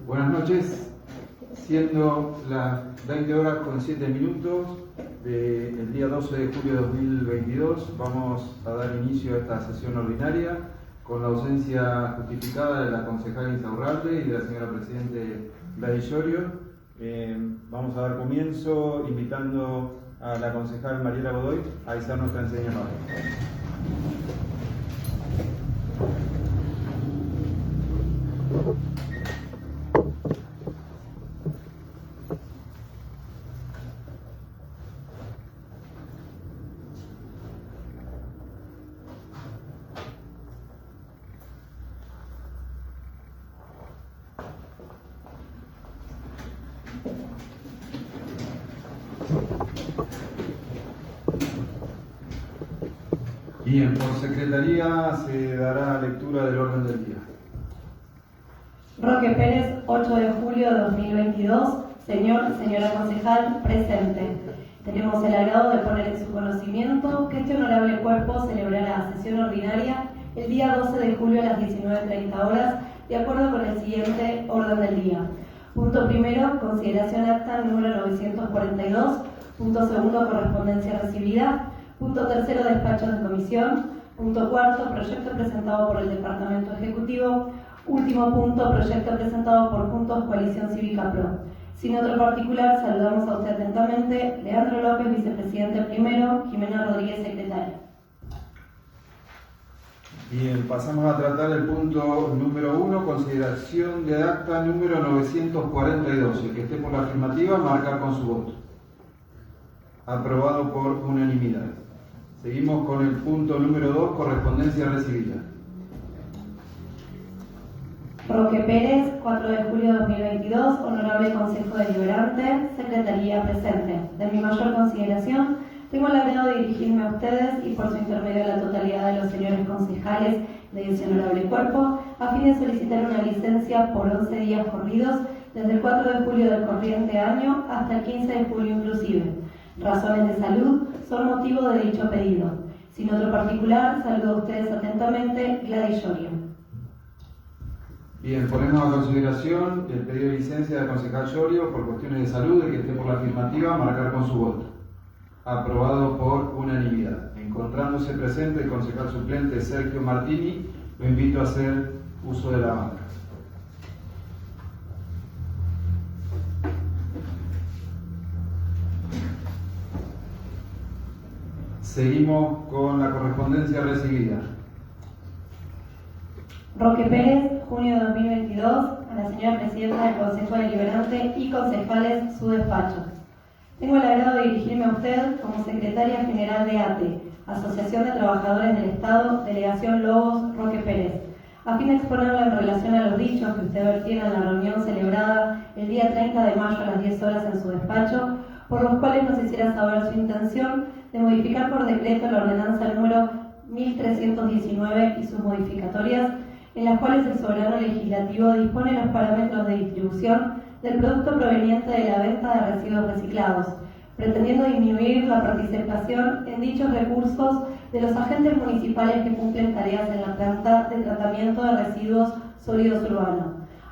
Buenas noches, siendo las 20 horas con 7 minutos del día 12 de julio de 2022, vamos a dar inicio a esta sesión ordinaria con la ausencia justificada de la concejala Insaurralde y de la señora Presidente Gladys Llorio. Vamos a dar comienzo invitando a la concejal Mariela Godoy a izar nuestra enseña madre. Bien, por secretaría se dará lectura del orden del día. Roque Pérez, 8 de julio de 2022. Señora concejal, presente. Tenemos el agrado de poner en su conocimiento que este honorable cuerpo celebrará sesión ordinaria el día 12 de julio a las 19:30 horas, de acuerdo con el siguiente orden del día. Punto primero, consideración acta número 942. Punto segundo, correspondencia recibida. Punto tercero, despachos de comisión. Punto cuarto, proyecto presentado por el Departamento Ejecutivo. Último punto, proyecto presentado por Juntos Coalición Cívica Pro. Sin otro particular, saludamos a usted atentamente, Leandro López, vicepresidente primero, Jimena Rodríguez, secretaria. Bien, pasamos a tratar el punto número 1, consideración de acta número 942. El que esté por la afirmativa, marcar con su voto. Aprobado por unanimidad. Seguimos con el punto número 2, correspondencia recibida. Roque Pérez, 4 de julio de 2022, Honorable Consejo Deliberante, Secretaría presente. De mi mayor consideración, tengo el agrado de dirigirme a ustedes y por su intermedio a la totalidad de los señores concejales de ese honorable cuerpo, a fin de solicitar una licencia por 11 días corridos, desde el 4 de julio del corriente año hasta el 15 de julio inclusive. Razones de salud son motivo de dicho pedido. Sin otro particular, saludo a ustedes atentamente, Gladys Llorio. Bien, ponemos a consideración el pedido de licencia del concejal Llorio por cuestiones de salud. El que esté por la afirmativa, marcar con su voto. Aprobado por unanimidad. Encontrándose presente el concejal suplente Sergio Martini, lo invito a hacer uso de la banca. Seguimos con la correspondencia recibida. Roque Pérez, junio de 2022, a la señora Presidenta del Consejo Deliberante y concejales, su despacho. Tengo el agrado de dirigirme a usted como Secretaria General de ATE, Asociación de Trabajadores del Estado, Delegación Lobos, Roque Pérez, a fin de exponerla en relación a los dichos que usted vertiera en la reunión celebrada el día 30 de mayo a las 10 horas en su despacho, por los cuales nos hiciera saber su intención de modificar por decreto la ordenanza número 1319 y sus modificatorias, en las cuales el soberano legislativo dispone los parámetros de distribución del producto proveniente de la venta de residuos reciclados, pretendiendo disminuir la participación en dichos recursos de los agentes municipales que cumplen tareas en la planta de tratamiento de residuos sólidos urbanos.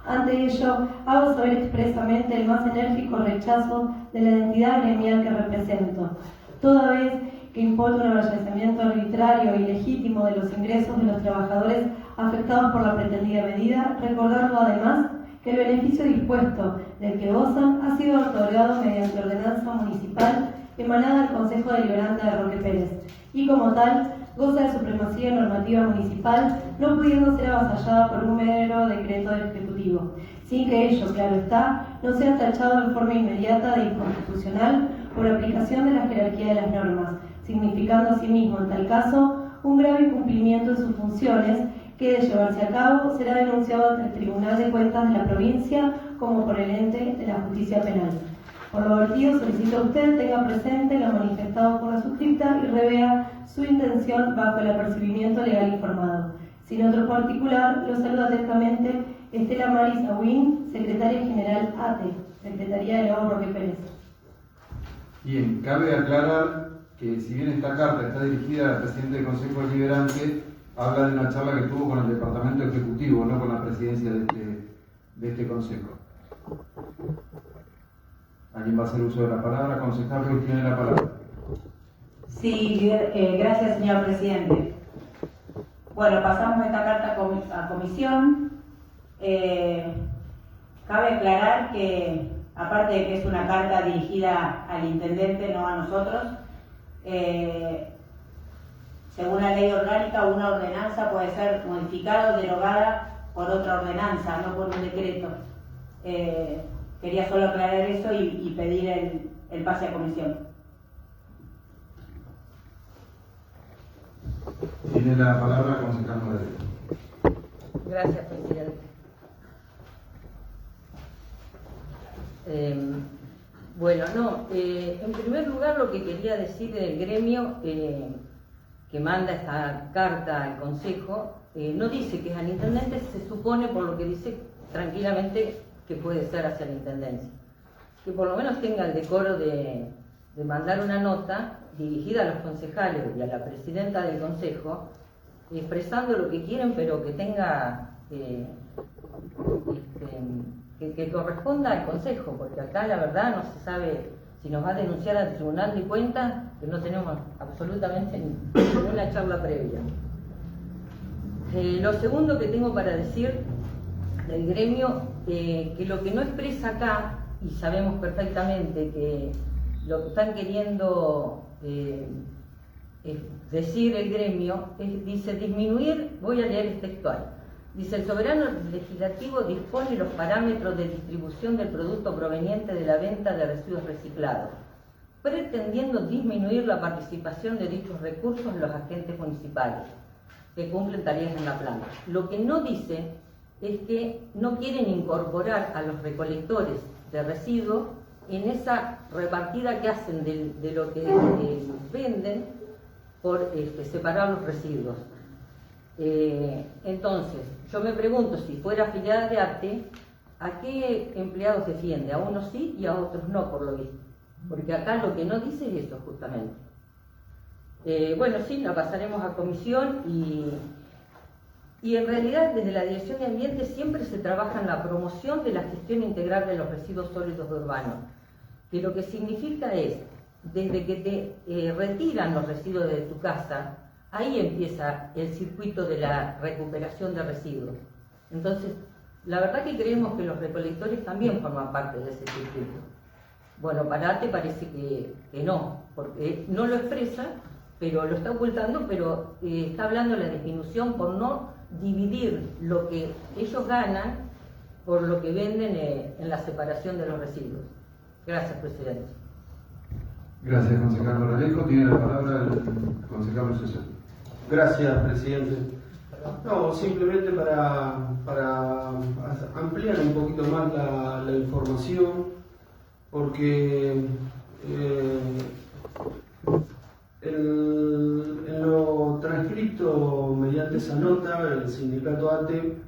Ante ello, hago saber expresamente el más enérgico rechazo de la identidad gremial que represento, toda vez que impone un avasallamiento arbitrario y legítimo de los ingresos de los trabajadores afectados por la pretendida medida, recordando además que el beneficio dispuesto del que gozan ha sido otorgado mediante ordenanza municipal emanada del Consejo Deliberante de Roque Pérez, y como tal, goza de supremacía normativa municipal, no pudiendo ser avasallada por un mero decreto ejecutivo, sin que ello, claro está, no sea tachado en forma inmediata de inconstitucional por aplicación de la jerarquía de las normas, significando asimismo, en tal caso, un grave incumplimiento en sus funciones que, de llevarse a cabo, será denunciado ante el Tribunal de Cuentas de la provincia como por el ente de la justicia penal. Por lo vertido, solicito a usted tenga presente lo manifestado por la suscripta y revea su intención bajo el apercibimiento legal informado. Sin otro particular, lo saludo atentamente Estela Maris Aguín, Secretaria General ATE, Secretaría de Lobos Roque Pérez. Bien, cabe aclarar que si bien esta carta está dirigida al presidente del Consejo Deliberante, habla de una charla que tuvo con el Departamento Ejecutivo, no con la presidencia de de este Consejo. ¿Alguien va a hacer uso de la palabra? Concejal Ruiz tiene la palabra. Sí, gracias, señor presidente. Bueno, pasamos esta carta a comisión. Cabe aclarar que, aparte de que es una carta dirigida al intendente, no a nosotros, según la ley orgánica, una ordenanza puede ser modificada o derogada por otra ordenanza, no por un decreto. Quería solo aclarar eso y pedir el pase a comisión. Tiene la palabra el concejal Morales. Gracias, presidente. En primer lugar lo que quería decir del gremio que manda esta carta al Consejo, no dice que es al intendente, se supone por lo que dice tranquilamente que puede ser hacia la intendencia. Que por lo menos tenga el decoro de mandar una nota dirigida a los concejales y a la presidenta del Consejo, expresando lo que quieren, pero que tenga que corresponda al Consejo, porque acá la verdad no se sabe si nos va a denunciar al Tribunal de Cuentas, que no tenemos absolutamente ninguna charla previa. Lo segundo que tengo para decir del gremio, que lo que no expresa acá, y sabemos perfectamente que lo que están queriendo decir el gremio, dice disminuir, voy a leer el textual. Dice, el soberano legislativo dispone los parámetros de distribución del producto proveniente de la venta de residuos reciclados, pretendiendo disminuir la participación de dichos recursos en los agentes municipales que cumplen tareas en la planta. Lo que no dice es que no quieren incorporar a los recolectores de residuos en esa repartida que hacen de lo que venden por separar los residuos. Entonces, yo me pregunto, si fuera afiliada de ATE, ¿a qué empleados defiende? A unos sí y a otros no, por lo visto. Porque acá lo que no dice es eso, justamente. Sí, la pasaremos a comisión y en realidad desde la Dirección de Ambiente siempre se trabaja en la promoción de la gestión integral de los residuos sólidos urbanos. Que lo que significa es, desde que te retiran los residuos de tu casa, ahí empieza el circuito de la recuperación de residuos. Entonces, la verdad que creemos que los recolectores también forman parte de ese circuito. Bueno, para ATE parece que no, porque no lo expresa, pero lo está ocultando, pero está hablando de la disminución por no dividir lo que ellos ganan por lo que venden en la separación de los residuos. Gracias, presidente. Gracias, concejal Moralejo. Tiene la palabra el concejal Lucesio. Gracias, presidente. No, simplemente para ampliar un poquito más la información, porque en lo transcrito mediante esa nota, el sindicato ATE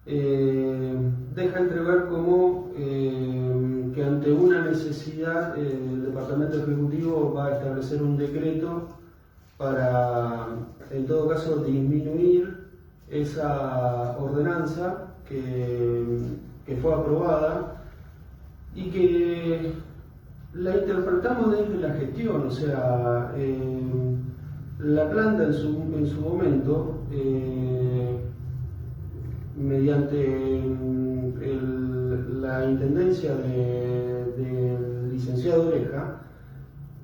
deja entrever como que ante una necesidad el Departamento Ejecutivo va a establecer un decreto para, en todo caso, disminuir esa ordenanza que fue aprobada y que la interpretamos desde la gestión, o sea, la planta en su momento, mediante la intendencia del licenciado Oreja,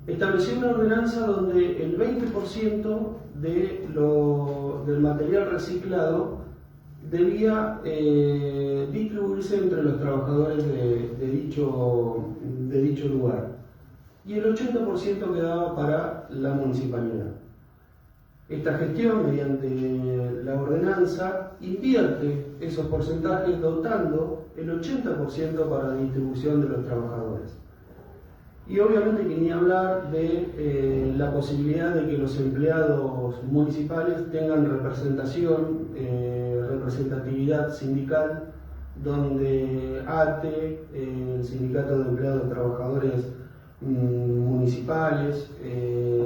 estableció una ordenanza donde el 20% del material reciclado debía distribuirse entre los trabajadores de dicho lugar y el 80% quedaba para la municipalidad. Esta gestión, mediante la ordenanza, invierte esos porcentajes dotando el 80% para la distribución de los trabajadores. Y obviamente que ni hablar de la posibilidad de que los empleados municipales tengan representatividad sindical, donde ATE, el Sindicato de Empleados y Trabajadores Municipales,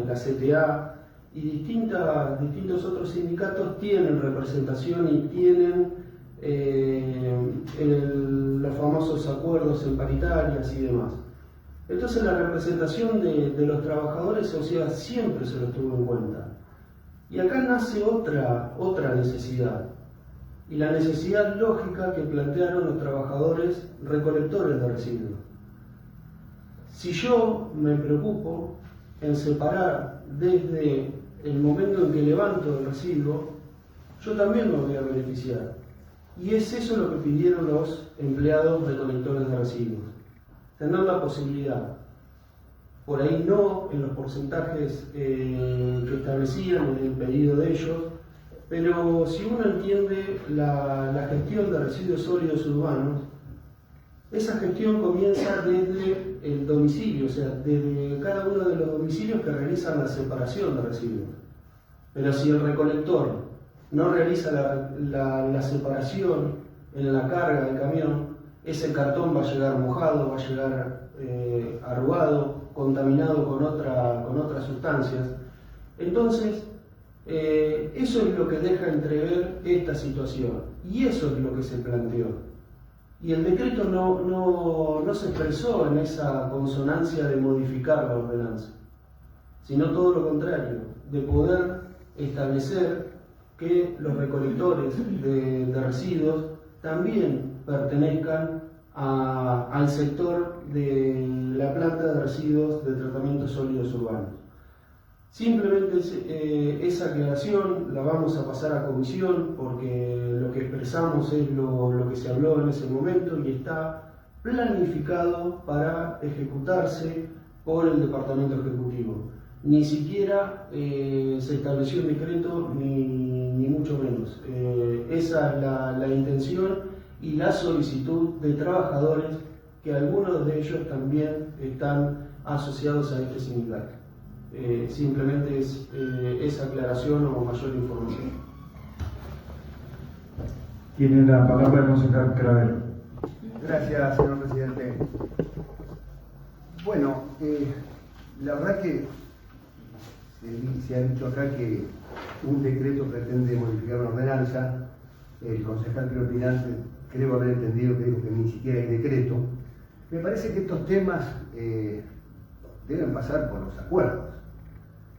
la CTA y distintos otros sindicatos tienen representación y tienen famosos acuerdos en paritarias y demás. Entonces la representación de los trabajadores, o sea, siempre se lo tuvo en cuenta. Y acá nace otra necesidad, y la necesidad lógica que plantearon los trabajadores recolectores de residuos. Si yo me preocupo en separar desde el momento en que levanto el residuo, yo también me voy a beneficiar. Y es eso lo que pidieron los empleados recolectores de residuos. Tener la posibilidad, por ahí no en los porcentajes que establecían en el pedido de ellos, pero si uno entiende la gestión de residuos sólidos urbanos, esa gestión comienza desde el domicilio, o sea, desde cada uno de los domicilios que realizan la separación de residuos. Pero si el recolector no realiza la separación en la carga del camión, ese cartón va a llegar mojado, va a llegar arrugado, contaminado con otras sustancias. Entonces, eso es lo que deja entrever esta situación, y eso es lo que se planteó. Y el decreto no se expresó en esa consonancia de modificar la ordenanza, sino todo lo contrario, de poder establecer que los recolectores de residuos también pertenezcan al sector de la planta de residuos de tratamiento sólidos urbanos. Simplemente esa aclaración la vamos a pasar a comisión, porque lo que expresamos es lo que se habló en ese momento y está planificado para ejecutarse por el Departamento Ejecutivo. Ni siquiera se estableció un decreto, ni mucho menos. Esa es la intención y la solicitud de trabajadores, que algunos de ellos también están asociados a este sindicato. Simplemente es esa aclaración o mayor información. Tiene la palabra el concejal Cravero. Gracias, señor presidente. Bueno, la verdad que se ha dicho acá que un decreto pretende modificar una ordenanza. El concejal preopinante creo haber entendido que dijo que ni siquiera hay decreto. Me parece que estos temas deben pasar por los acuerdos.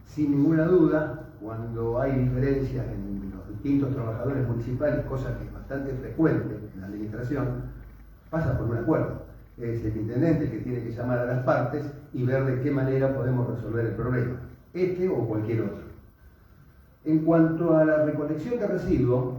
Sin ninguna duda, cuando hay diferencias en los distintos trabajadores municipales, cosa que es bastante frecuente en la administración, pasa por un acuerdo. Es el intendente que tiene que llamar a las partes y ver de qué manera podemos resolver el problema, este o cualquier otro. En cuanto a la recolección de residuos,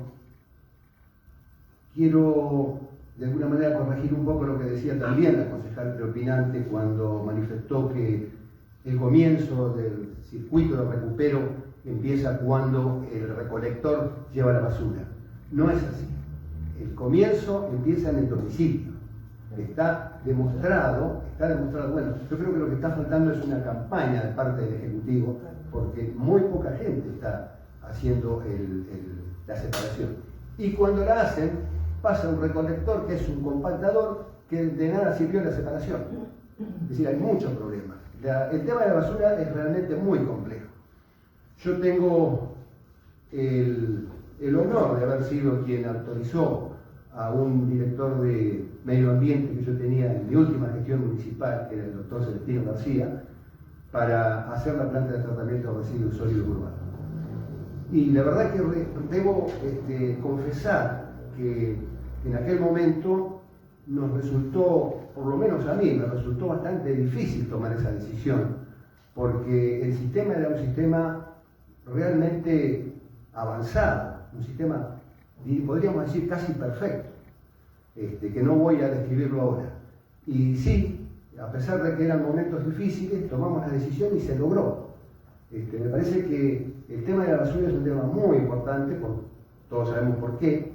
quiero de alguna manera corregir un poco lo que decía también la concejal preopinante cuando manifestó que el comienzo del circuito de recupero empieza cuando el recolector lleva la basura. No es así. El comienzo empieza en el domicilio. Está demostrado, bueno, yo creo que lo que está faltando es una campaña de parte del Ejecutivo, porque muy poca gente está haciendo la separación. Y cuando la hacen, pasa un recolector que es un compactador que de nada sirvió la separación. Es decir, hay muchos problemas. El tema de la basura es realmente muy complejo. Yo tengo el honor de haber sido quien autorizó a un director de medio ambiente que yo tenía en mi última gestión municipal, que era el doctor Celestino García, para hacer la planta de tratamiento de residuos sólidos urbanos. Y la verdad que debo confesar que en aquel momento nos resultó, por lo menos a mí, me resultó bastante difícil tomar esa decisión, porque el sistema era un sistema realmente avanzado, un sistema, podríamos decir, casi perfecto, que no voy a describirlo ahora. Y sí, a pesar de que eran momentos difíciles, tomamos la decisión y se logró. Me parece que el tema de la basura es un tema muy importante, todos sabemos por qué,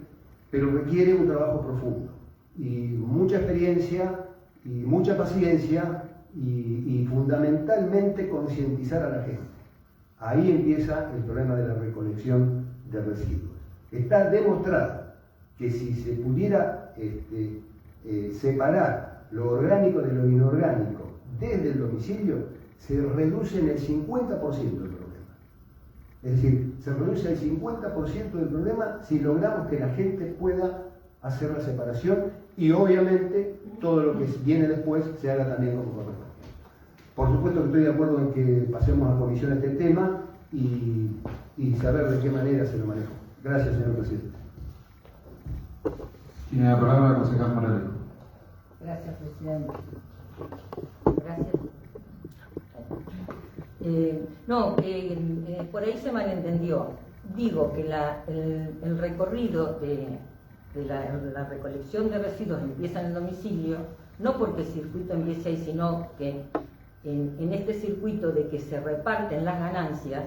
pero requiere un trabajo profundo y mucha experiencia y mucha paciencia y fundamentalmente concientizar a la gente. Ahí empieza el problema de la recolección de residuos. Está demostrado que si se pudiera separar lo orgánico de lo inorgánico desde el domicilio, se reduce en el 50% del problema. Es decir, se reduce el 50% del problema si logramos que la gente pueda hacer la separación y obviamente todo lo que viene después se haga también como corresponde. Por supuesto que estoy de acuerdo en que pasemos a comisión este tema y saber de qué manera se lo maneja. Gracias, señor presidente. Tiene la palabra el concejal Morales. Gracias, presidente. Gracias. Por ahí se malentendió. Digo que el recorrido de la recolección de residuos empieza en el domicilio, no porque el circuito empiece ahí, sino que en este circuito de que se reparten las ganancias,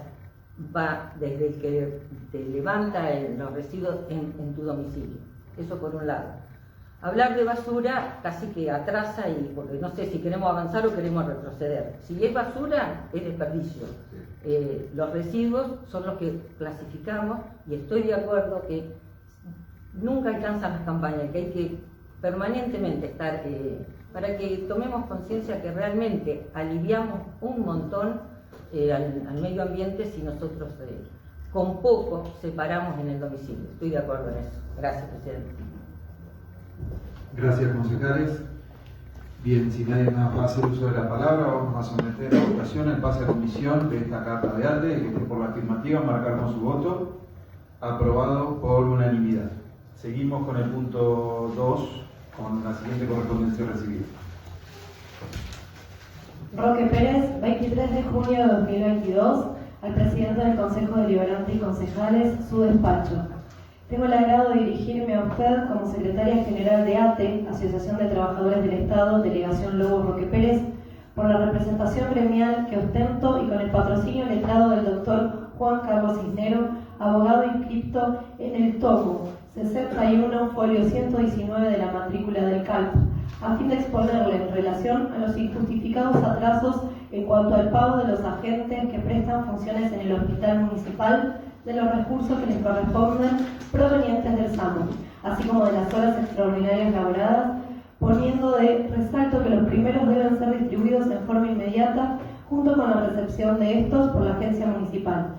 va desde el que te levanta los residuos en tu domicilio. Eso por un lado. Hablar de basura casi que atrasa, porque no sé si queremos avanzar o queremos retroceder. Si es basura, es desperdicio. Los residuos son los que clasificamos y estoy de acuerdo que nunca alcanzan las campañas, que hay que permanentemente estar, para que tomemos conciencia que realmente aliviamos un montón al medio ambiente si nosotros con poco separamos en el domicilio. Estoy de acuerdo en eso. Gracias, presidente. Gracias, concejales. Bien, si nadie más va a hacer uso de la palabra, vamos a someter a votación el pase a comisión de esta carta de arte. El que esté por la afirmativa, marcar con su voto. Aprobado por unanimidad. Seguimos con el punto 2, con la siguiente correspondencia recibida. Roque Pérez, 23 de junio de 2022, al presidente del Consejo Deliberante y concejales, su despacho. Tengo el agrado de dirigirme a usted como secretaria general de ATE, Asociación de Trabajadores del Estado, Delegación Lobos Roque Pérez, por la representación gremial que ostento y con el patrocinio letrado del doctor Juan Carlos Cisnero, abogado inscripto en el tomo 61, folio 119 de la matrícula del CALP, a fin de exponerle en relación a los injustificados atrasos en cuanto al pago de los agentes que prestan funciones en el hospital municipal de los recursos que les corresponden provenientes del SAMU, así como de las horas extraordinarias laboradas, poniendo de resalto que los primeros deben ser distribuidos en forma inmediata junto con la recepción de estos por la agencia municipal,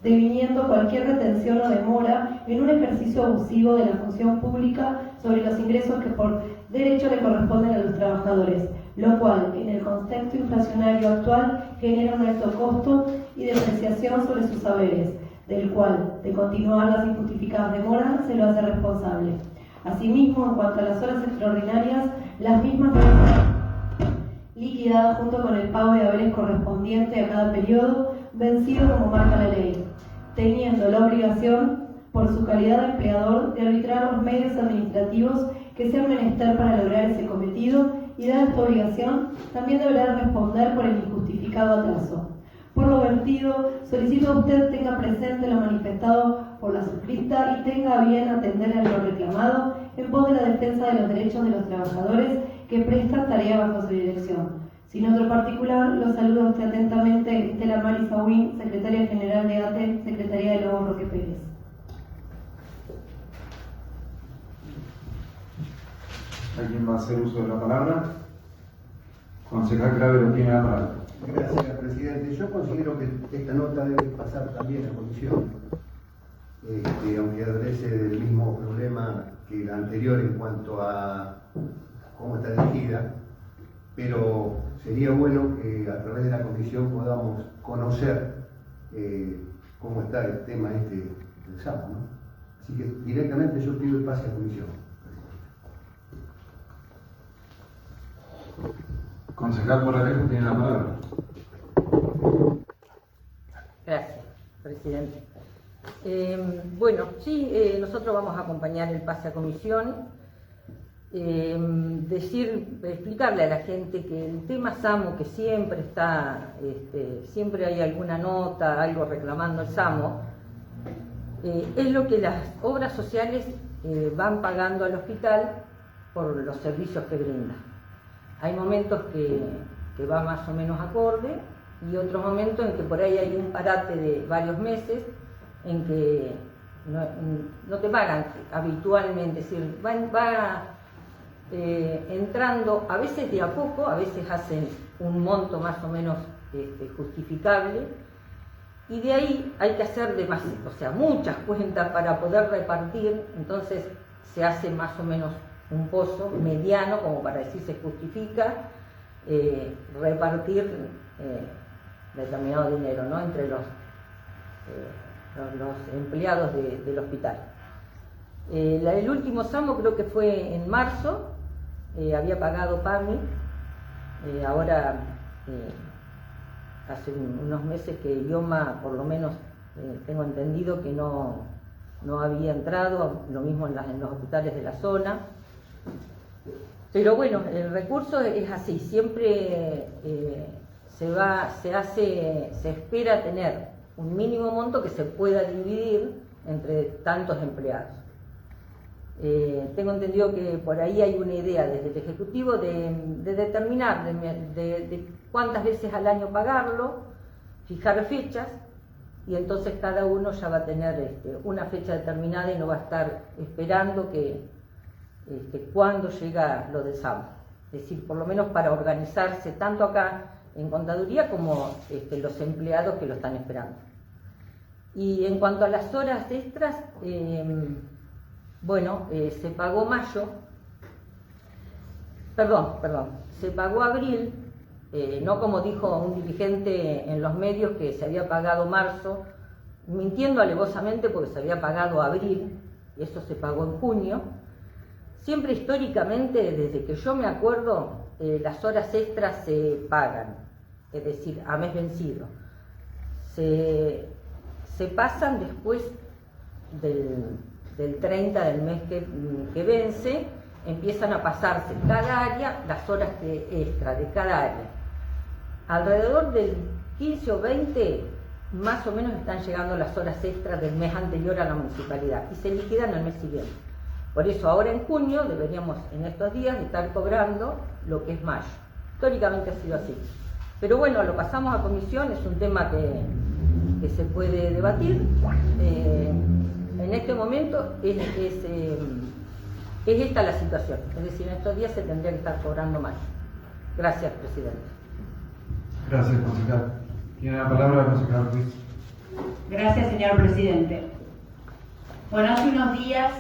deviniendo cualquier retención o demora en un ejercicio abusivo de la función pública sobre los ingresos que por derecho le corresponden a los trabajadores, lo cual, en el contexto inflacionario actual, genera un alto costo y depreciación sobre sus saberes, del cual, de continuar las injustificadas demoras, se lo hace responsable. Asimismo, en cuanto a las horas extraordinarias, las mismas deben ser liquidadas junto con el pago de haberes correspondiente a cada periodo, vencido como marca la ley, teniendo la obligación, por su calidad de empleador, de arbitrar los medios administrativos que sean menester para lograr ese cometido y, dada esta obligación, también deberá responder por el injustificado atraso. Por lo vertido, solicito a usted tenga presente lo manifestado por la suscripta y tenga a bien atender a lo reclamado en pos de la defensa de los derechos de los trabajadores que prestan tarea bajo su dirección. Sin otro particular, lo saluda usted atentamente Estela Maris Aguín, secretaria general de ATE, Secretaría de Lobos Roque Pérez. ¿Alguien va a hacer uso de la palabra? Concejal Cravero tiene la palabra. Gracias, presidente. Yo considero que esta nota debe pasar también a comisión, aunque adolece del mismo problema que la anterior en cuanto a cómo está dirigida, pero sería bueno que a través de la comisión podamos conocer cómo está el tema del SAMU, ¿no? Así que directamente yo pido el pase a comisión. Concejal Morales tiene la palabra. Gracias, presidente. Nosotros vamos a acompañar el pase a comisión. Explicarle a la gente que el tema SAMU, que siempre está, siempre hay alguna nota, algo reclamando el SAMU, es lo que las obras sociales van pagando al hospital por los servicios que brinda. Hay momentos que va más o menos acorde y otros momentos en que por ahí hay un parate de varios meses en que no te pagan habitualmente, es decir, va entrando a veces de a poco, a veces hacen un monto más o menos justificable y de ahí hay que hacer muchas cuentas para poder repartir, entonces se hace más o menos un pozo mediano, como para decir se justifica repartir determinado dinero, ¿no?, entre los empleados del hospital. El último SAMO creo que fue en marzo, había pagado PAMI, ahora hace unos meses que IOMA, por lo menos tengo entendido que no había entrado, lo mismo en los hospitales de la zona. Pero bueno, el recurso es así, siempre se espera tener un mínimo monto que se pueda dividir entre tantos empleados. Tengo entendido que por ahí hay una idea desde el Ejecutivo de determinar de cuántas veces al año pagarlo, fijar fechas, y entonces cada uno ya va a tener una fecha determinada y no va a estar esperando cuándo llega lo del SAMO. Es decir, por lo menos para organizarse tanto acá en Contaduría como los empleados que lo están esperando. Y en cuanto a las horas extras, se pagó mayo, se pagó abril, no como dijo un dirigente en los medios que se había pagado marzo, mintiendo alevosamente porque se había pagado abril, y eso se pagó en junio. Siempre históricamente, desde que yo me acuerdo, las horas extras se pagan, es decir, a mes vencido. Se pasan después del 30 del mes que vence, empiezan a pasarse cada área las horas extra de cada área. Alrededor del 15 o 20 más o menos están llegando las horas extras del mes anterior a la municipalidad y se liquidan el mes siguiente. Por eso ahora en junio deberíamos en estos días estar cobrando lo que es mayo. Históricamente ha sido así. Pero bueno, lo pasamos a comisión, es un tema que se puede debatir. En este momento es esta la situación, es decir, en estos días se tendría que estar cobrando mayo. Gracias, presidente. Gracias, concejal. Tiene la palabra la concejal Ruiz. Gracias, señor presidente. Bueno, hace unos días,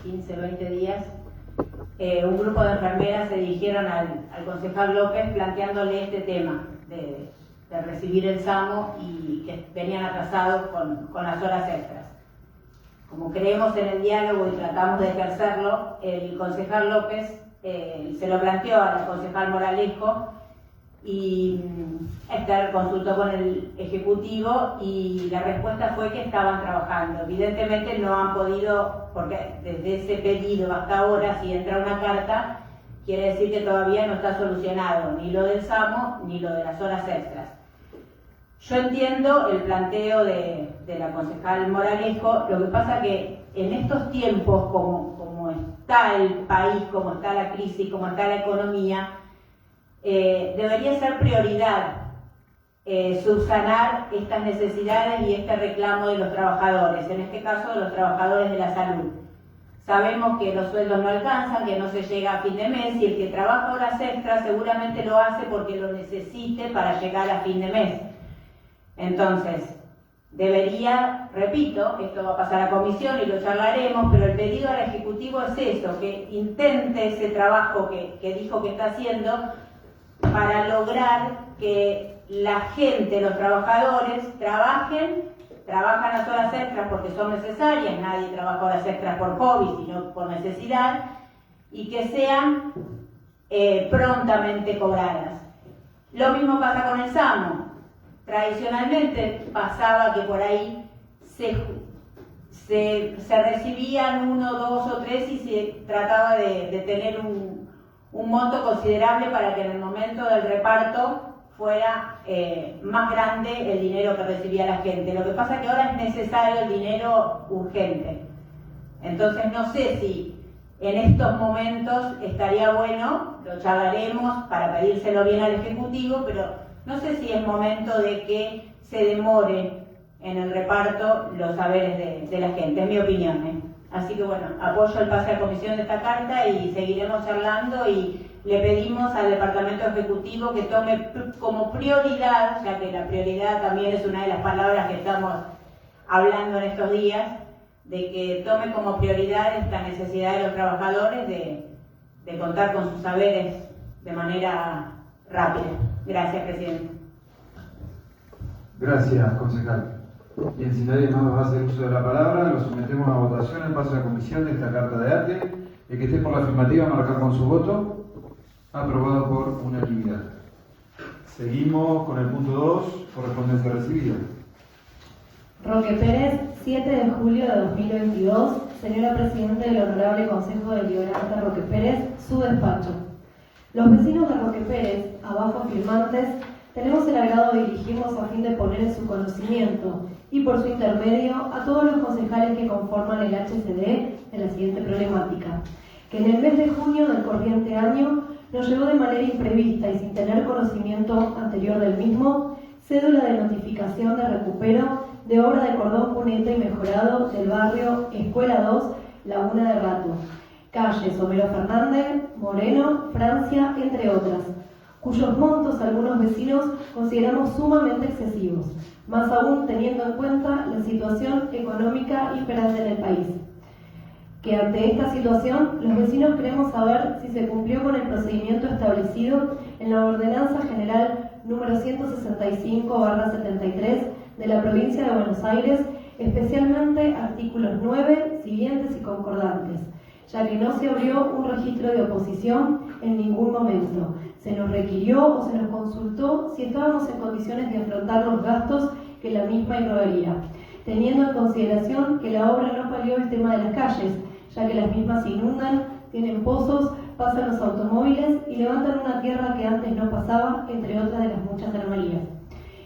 15, 20 días, un grupo de enfermeras se dirigieron al concejal López planteándole este tema de recibir el SAMO y que venían atrasados con las horas extras. Como creemos en el diálogo y tratamos de ejercerlo, el concejal López se lo planteó a la concejal Moralejo y consultó con el Ejecutivo y la respuesta fue que estaban trabajando. Evidentemente no han podido, porque desde ese pedido hasta ahora, si entra una carta, quiere decir que todavía no está solucionado ni lo del SAMO ni lo de las horas extras. Yo entiendo el planteo de la concejal Moralejo, lo que pasa que en estos tiempos, como está el país, como está la crisis, como está la economía, debería ser prioridad subsanar estas necesidades y este reclamo de los trabajadores, en este caso de los trabajadores de la salud. Sabemos que los sueldos no alcanzan, que no se llega a fin de mes y el que trabaja horas extras seguramente lo hace porque lo necesite para llegar a fin de mes. Entonces, debería, repito, esto va a pasar a comisión y lo charlaremos, pero el pedido al Ejecutivo es eso, que intente ese trabajo que dijo que está haciendo para lograr que la gente, los trabajadores, trabajan las horas extras porque son necesarias, nadie trabaja horas extras por hobby, sino por necesidad, y que sean prontamente cobradas. Lo mismo pasa con el SAMO. Tradicionalmente pasaba que por ahí se recibían 1, 2 o 3 y se trataba de tener un monto considerable para que en el momento del reparto fuera más grande el dinero que recibía la gente. Lo que pasa es que ahora es necesario el dinero urgente. Entonces no sé si en estos momentos estaría bueno, lo charlaremos para pedírselo bien al Ejecutivo, pero no sé si es momento de que se demore en el reparto los saberes de la gente, es mi opinión. Así que bueno, apoyo el pase a comisión de esta carta y seguiremos charlando y le pedimos al Departamento Ejecutivo que tome como prioridad, ya que la prioridad también es una de las palabras que estamos hablando en estos días, de que tome como prioridad esta necesidad de los trabajadores de contar con sus saberes de manera rápida. Gracias, presidente. Gracias, concejal. Bien, si nadie más va a hacer uso de la palabra, lo sometemos a votación en paso a la comisión de esta carta de arte. El que esté por la afirmativa, marcar con su voto. Aprobado por unanimidad. Seguimos con el punto 2, correspondencia recibida. Roque Pérez, 7 de julio de 2022. Señora Presidenta del Honorable Consejo Deliberante Roque Pérez, su despacho. Los vecinos de Roque Pérez, abajo firmantes, tenemos el agrado de dirigirnos a fin de poner en su conocimiento y por su intermedio a todos los concejales que conforman el HCD en la siguiente problemática, que en el mes de junio del corriente año nos llegó de manera imprevista y sin tener conocimiento anterior del mismo, cédula de notificación de recupero de obra de cordón cuneta y mejorado del barrio Escuela 2, Laguna de Rato, calles Homero Fernández, Moreno, Francia, entre otras, cuyos montos algunos vecinos consideramos sumamente excesivos, más aún teniendo en cuenta la situación económica imperante en el país. Que ante esta situación, los vecinos queremos saber si se cumplió con el procedimiento establecido en la Ordenanza General número 165/73 de la Provincia de Buenos Aires, especialmente artículos 9, siguientes y concordantes, ya que no se abrió un registro de oposición en ningún momento. Se nos requirió o se nos consultó si estábamos en condiciones de afrontar los gastos que la misma irrogaría, teniendo en consideración que la obra no palió el tema de las calles, ya que las mismas se inundan, tienen pozos, pasan los automóviles y levantan una tierra que antes no pasaba, entre otras de las muchas anomalías.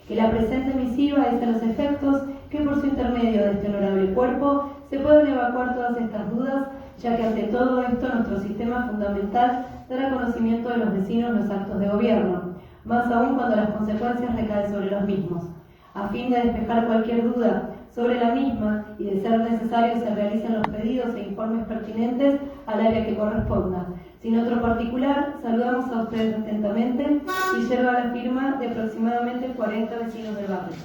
Que la presente misiva es a los efectos que por su intermedio de este honorable cuerpo se pueden evacuar todas estas dudas, ya que ante todo esto nuestro sistema fundamental dará conocimiento de los vecinos los actos de gobierno, más aún cuando las consecuencias recaen sobre los mismos. A fin de despejar cualquier duda sobre la misma y de ser necesario se realicen los pedidos e informes pertinentes al área que corresponda. Sin otro particular, saludamos a ustedes atentamente y lleva la firma de aproximadamente 40 vecinos del barrio.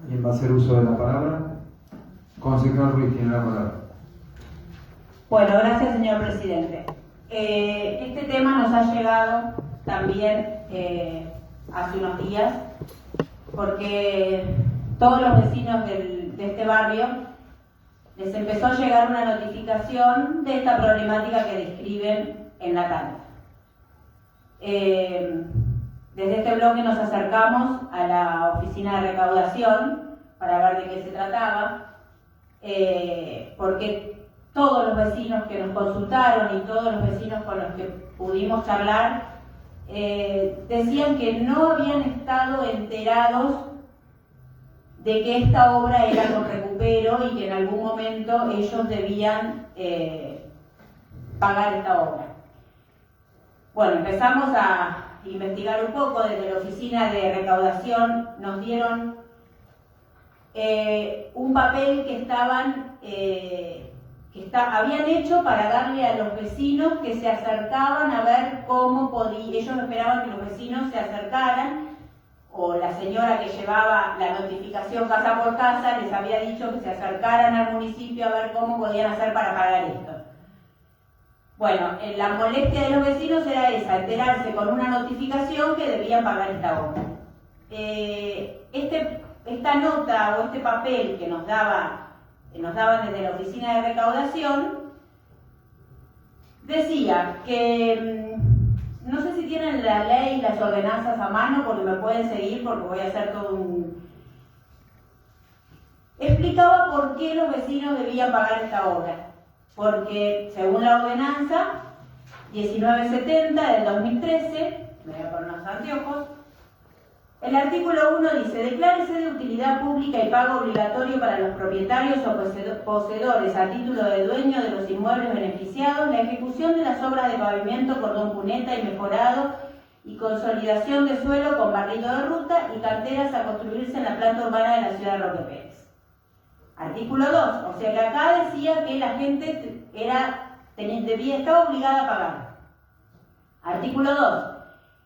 ¿Alguien va a hacer uso de la palabra? Concejal Ruiz tiene la palabra. Bueno, gracias, señor presidente. Este tema nos ha llegado también hace unos días, porque todos los vecinos de este barrio les empezó a llegar una notificación de esta problemática que describen en la carta. Desde este bloque nos acercamos a la oficina de recaudación para ver de qué se trataba, porque todos los vecinos que nos consultaron y todos los vecinos con los que pudimos charlar decían que no habían estado enterados de que esta obra era con recupero y que en algún momento ellos debían pagar esta obra. Bueno, empezamos a investigar un poco. Desde la oficina de recaudación nos dieron un papel que habían hecho para darle a los vecinos que se acercaban a ver cómo podían. Ellos esperaban que los vecinos se acercaran, o la señora que llevaba la notificación casa por casa les había dicho que se acercaran al municipio a ver cómo podían hacer para pagar esto. Bueno, la molestia de los vecinos era esa, enterarse con una notificación que debían pagar esta obra. Esta nota o este papel que nos daban desde la oficina de recaudación decía que, no sé si tienen la ley y las ordenanzas a mano porque me pueden seguir porque voy a hacer todo un... Explicaba por qué los vecinos debían pagar esta obra. Porque según la ordenanza 1970 del 2013, me voy a poner unos anteojos, el artículo 1 dice: declárese de utilidad pública y pago obligatorio para los propietarios o poseedores a título de dueño de los inmuebles beneficiados la ejecución de las obras de pavimento, cordón cuneta y mejorado y consolidación de suelo con barrido de ruta y canteras a construirse en la planta urbana de la ciudad de Roque Pérez. Artículo 2, o sea que acá decía que la gente estaba obligada a pagar. Artículo 2.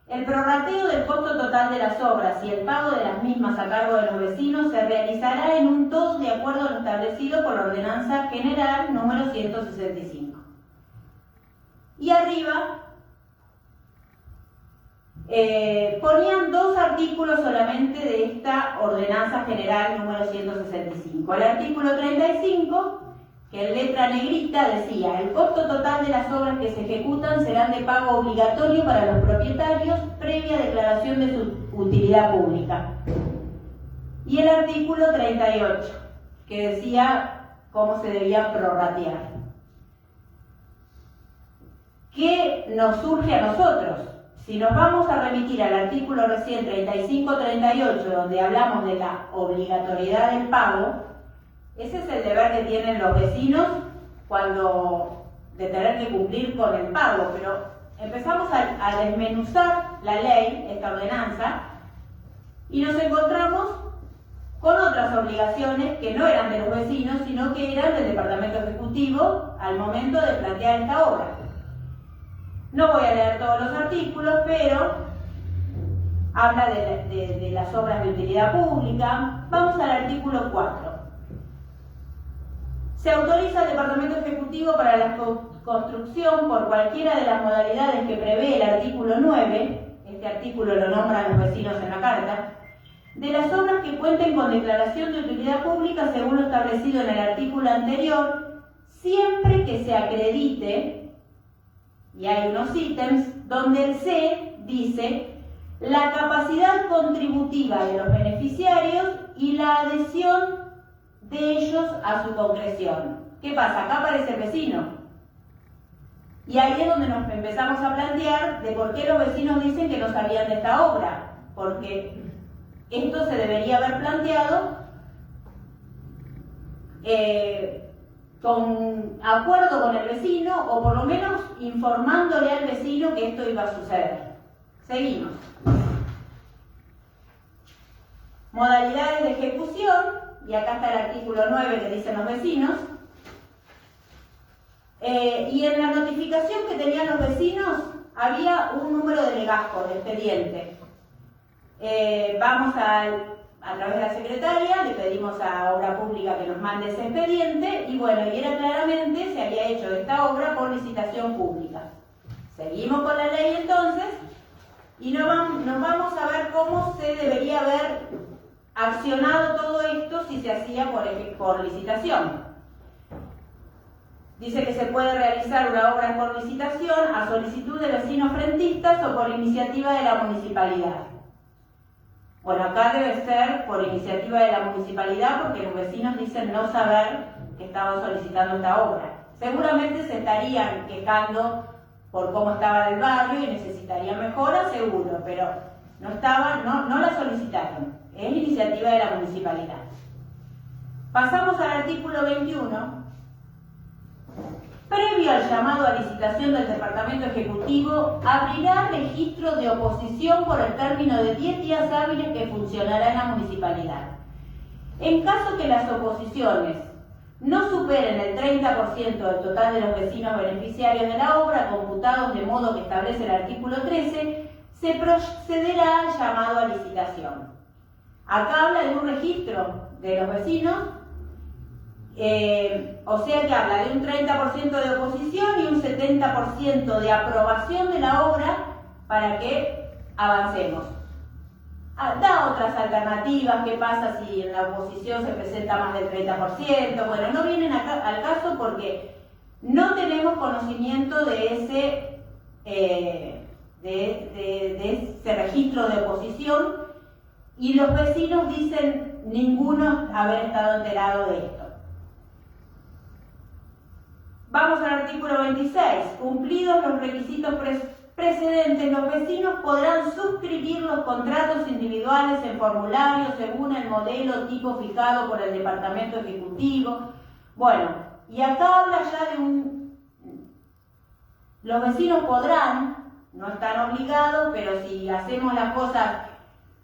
El prorrateo del costo total de las obras y el pago de las mismas a cargo de los vecinos se realizará en un todo de acuerdo a lo establecido por la Ordenanza General número 165. Y arriba ponían 2 artículos solamente de esta Ordenanza General número 165. El artículo 35, que en letra negrita decía: el costo total de las obras que se ejecutan serán de pago obligatorio para los propietarios previa declaración de su utilidad pública. Y el artículo 38, que decía cómo se debía prorratear. ¿Qué nos surge a nosotros? Si nos vamos a remitir al artículo recién 35-38, donde hablamos de la obligatoriedad del pago, ese es el deber que tienen los vecinos de tener que cumplir con el pago, pero empezamos a desmenuzar la ley, esta ordenanza, y nos encontramos con otras obligaciones que no eran de los vecinos, sino que eran del Departamento Ejecutivo al momento de plantear esta obra. No voy a leer todos los artículos, pero habla de las obras de utilidad pública. Vamos al artículo 4. Se autoriza al Departamento Ejecutivo para la construcción por cualquiera de las modalidades que prevé el artículo 9, este artículo lo nombran los vecinos en la carta, de las obras que cuenten con declaración de utilidad pública según lo establecido en el artículo anterior, siempre que se acredite, y hay unos ítems, donde el C dice la capacidad contributiva de los beneficiarios y la adhesión de ellos a su concreción. ¿Qué pasa? Acá aparece el vecino. Y ahí es donde nos empezamos a plantear de por qué los vecinos dicen que no sabían de esta obra. Porque esto se debería haber planteado con acuerdo con el vecino, o por lo menos informándole al vecino que esto iba a suceder. Seguimos. Modalidades de ejecución, y acá está el artículo 9 que dicen los vecinos. Y en la notificación que tenían los vecinos había un número de legajo, de expediente. Vamos a través de la secretaria, le pedimos a Obra Pública que nos mande ese expediente, y bueno, y era claramente, se había hecho esta obra por licitación pública. Seguimos con la ley entonces, y nos vamos a ver cómo se debería haber accionado todo esto si se hacía por licitación. Dice que se puede realizar una obra por licitación a solicitud de vecinos frentistas o por iniciativa de la municipalidad. Bueno, acá debe ser por iniciativa de la municipalidad, porque los vecinos dicen no saber que estaban solicitando esta obra. Seguramente se estarían quejando por cómo estaba el barrio y necesitaría mejora, seguro, pero no la solicitaron. Es iniciativa de la municipalidad. Pasamos al artículo 21. Previo al llamado a licitación del Departamento Ejecutivo, abrirá registro de oposición por el término de 10 días hábiles que funcionará en la municipalidad. En caso que las oposiciones no superen el 30% del total de los vecinos beneficiarios de la obra, computados de modo que establece el artículo 13, se procederá al llamado a licitación. Acá habla de un registro de los vecinos, o sea que habla de un 30% de oposición y un 70% de aprobación de la obra para que avancemos. Da otras alternativas, qué pasa si en la oposición se presenta más del 30%, bueno, no vienen al caso porque no tenemos conocimiento de ese registro de oposición, y los vecinos dicen ninguno haber estado enterado de esto. Vamos al artículo 26. Cumplidos los requisitos precedentes, los vecinos podrán suscribir los contratos individuales en formulario según el modelo tipo fijado por el Departamento Ejecutivo. Bueno, y acá habla ya de los vecinos podrán, no están obligados, pero si hacemos las cosas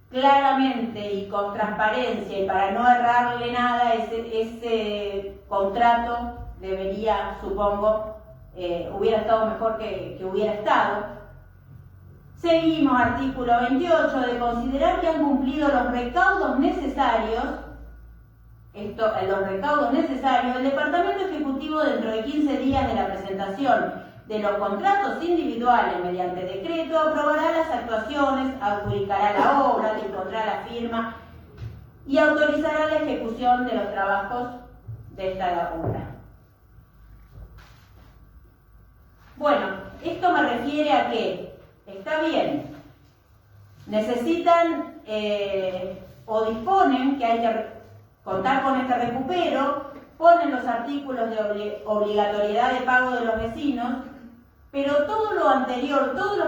claramente y con transparencia y para no errarle nada, ese contrato debería, supongo, hubiera estado mejor que hubiera estado. Seguimos, artículo 28, de considerar que han cumplido los recaudos necesarios, los recaudos necesarios, el Departamento Ejecutivo dentro de 15 días de la presentación de los contratos individuales mediante decreto aprobará las actuaciones, adjudicará la obra, dispondrá la firma y autorizará la ejecución de los trabajos de esta obra. Bueno, esto me refiere a que está bien, necesitan o disponen que hay que contar con este recupero, ponen los artículos de obligatoriedad de pago de los vecinos, pero todo lo anterior, todos los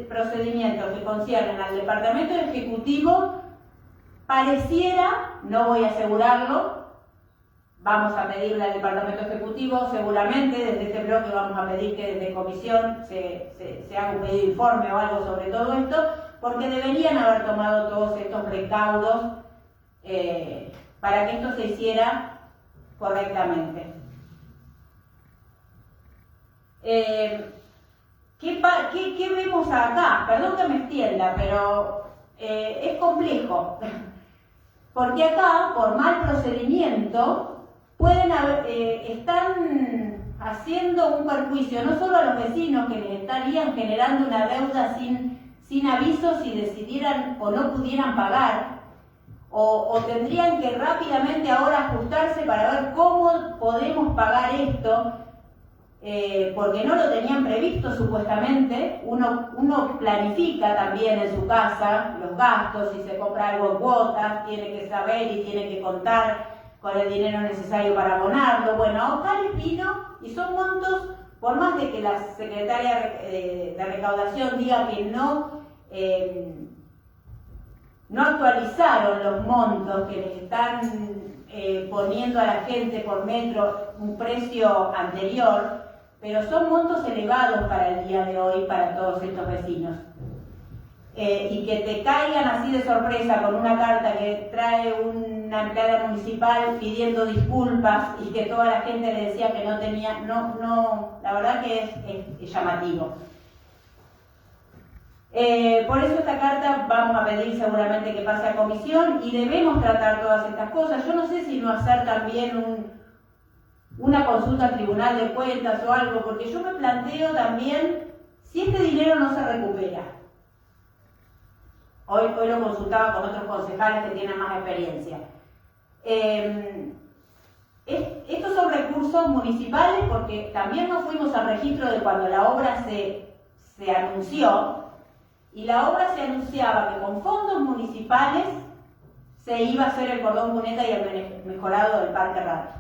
procedimientos que conciernen al Departamento Ejecutivo, pareciera, no voy a asegurarlo, vamos a pedirle al Departamento Ejecutivo, seguramente desde este bloque vamos a pedir que desde comisión se haga un pedido de informe o algo sobre todo esto, porque deberían haber tomado todos estos recaudos para que esto se hiciera correctamente. ¿Qué vemos acá? Perdón que me extienda, pero es complejo. Porque acá, por mal procedimiento, pueden están haciendo un perjuicio no solo a los vecinos que les estarían generando una deuda sin aviso si decidieran o no pudieran pagar, o tendrían que rápidamente ahora ajustarse para ver cómo podemos pagar esto, porque no lo tenían previsto supuestamente. Uno planifica también en su casa los gastos, si se compra algo en cuotas, tiene que saber y tiene que contar con el dinero necesario para abonarlo. Bueno, acá les vino y son montos, por más de que la secretaria de recaudación diga que no actualizaron los montos que les están poniendo a la gente por metro un precio anterior, pero son montos elevados para el día de hoy para todos estos vecinos. Y que te caigan así de sorpresa con una carta que trae una empleada municipal pidiendo disculpas y que toda la gente le decía que no tenía, la verdad que es llamativo. Por eso esta carta vamos a pedir seguramente que pase a comisión y debemos tratar todas estas cosas. Yo no sé si no hacer también una consulta al Tribunal de Cuentas o algo, porque yo me planteo también si este dinero no se recupera. Hoy lo consultaba con otros concejales que tienen más experiencia. Estos son recursos municipales porque también nos fuimos al registro de cuando la obra se anunció, y la obra se anunciaba que con fondos municipales se iba a hacer el cordón cuneta y el mejorado del Parque Rata.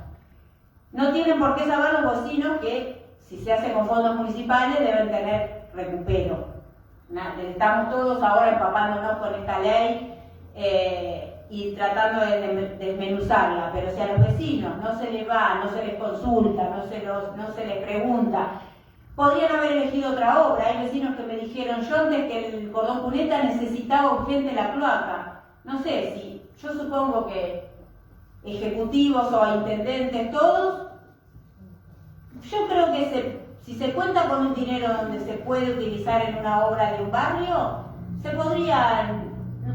No tienen por qué saber los vecinos que si se hace con fondos municipales deben tener recupero. Estamos todos ahora empapándonos con esta ley y tratando de desmenuzarla, pero si a los vecinos no se les va, no se les consulta, no se les pregunta, podrían haber elegido otra obra. Hay vecinos que me dijeron, yo antes que el cordón cuneta necesitaba urgente la cloaca. No sé, si yo supongo que ejecutivos o intendentes, todos, yo creo que si se cuenta con un dinero donde se puede utilizar en una obra de un barrio, se podrían,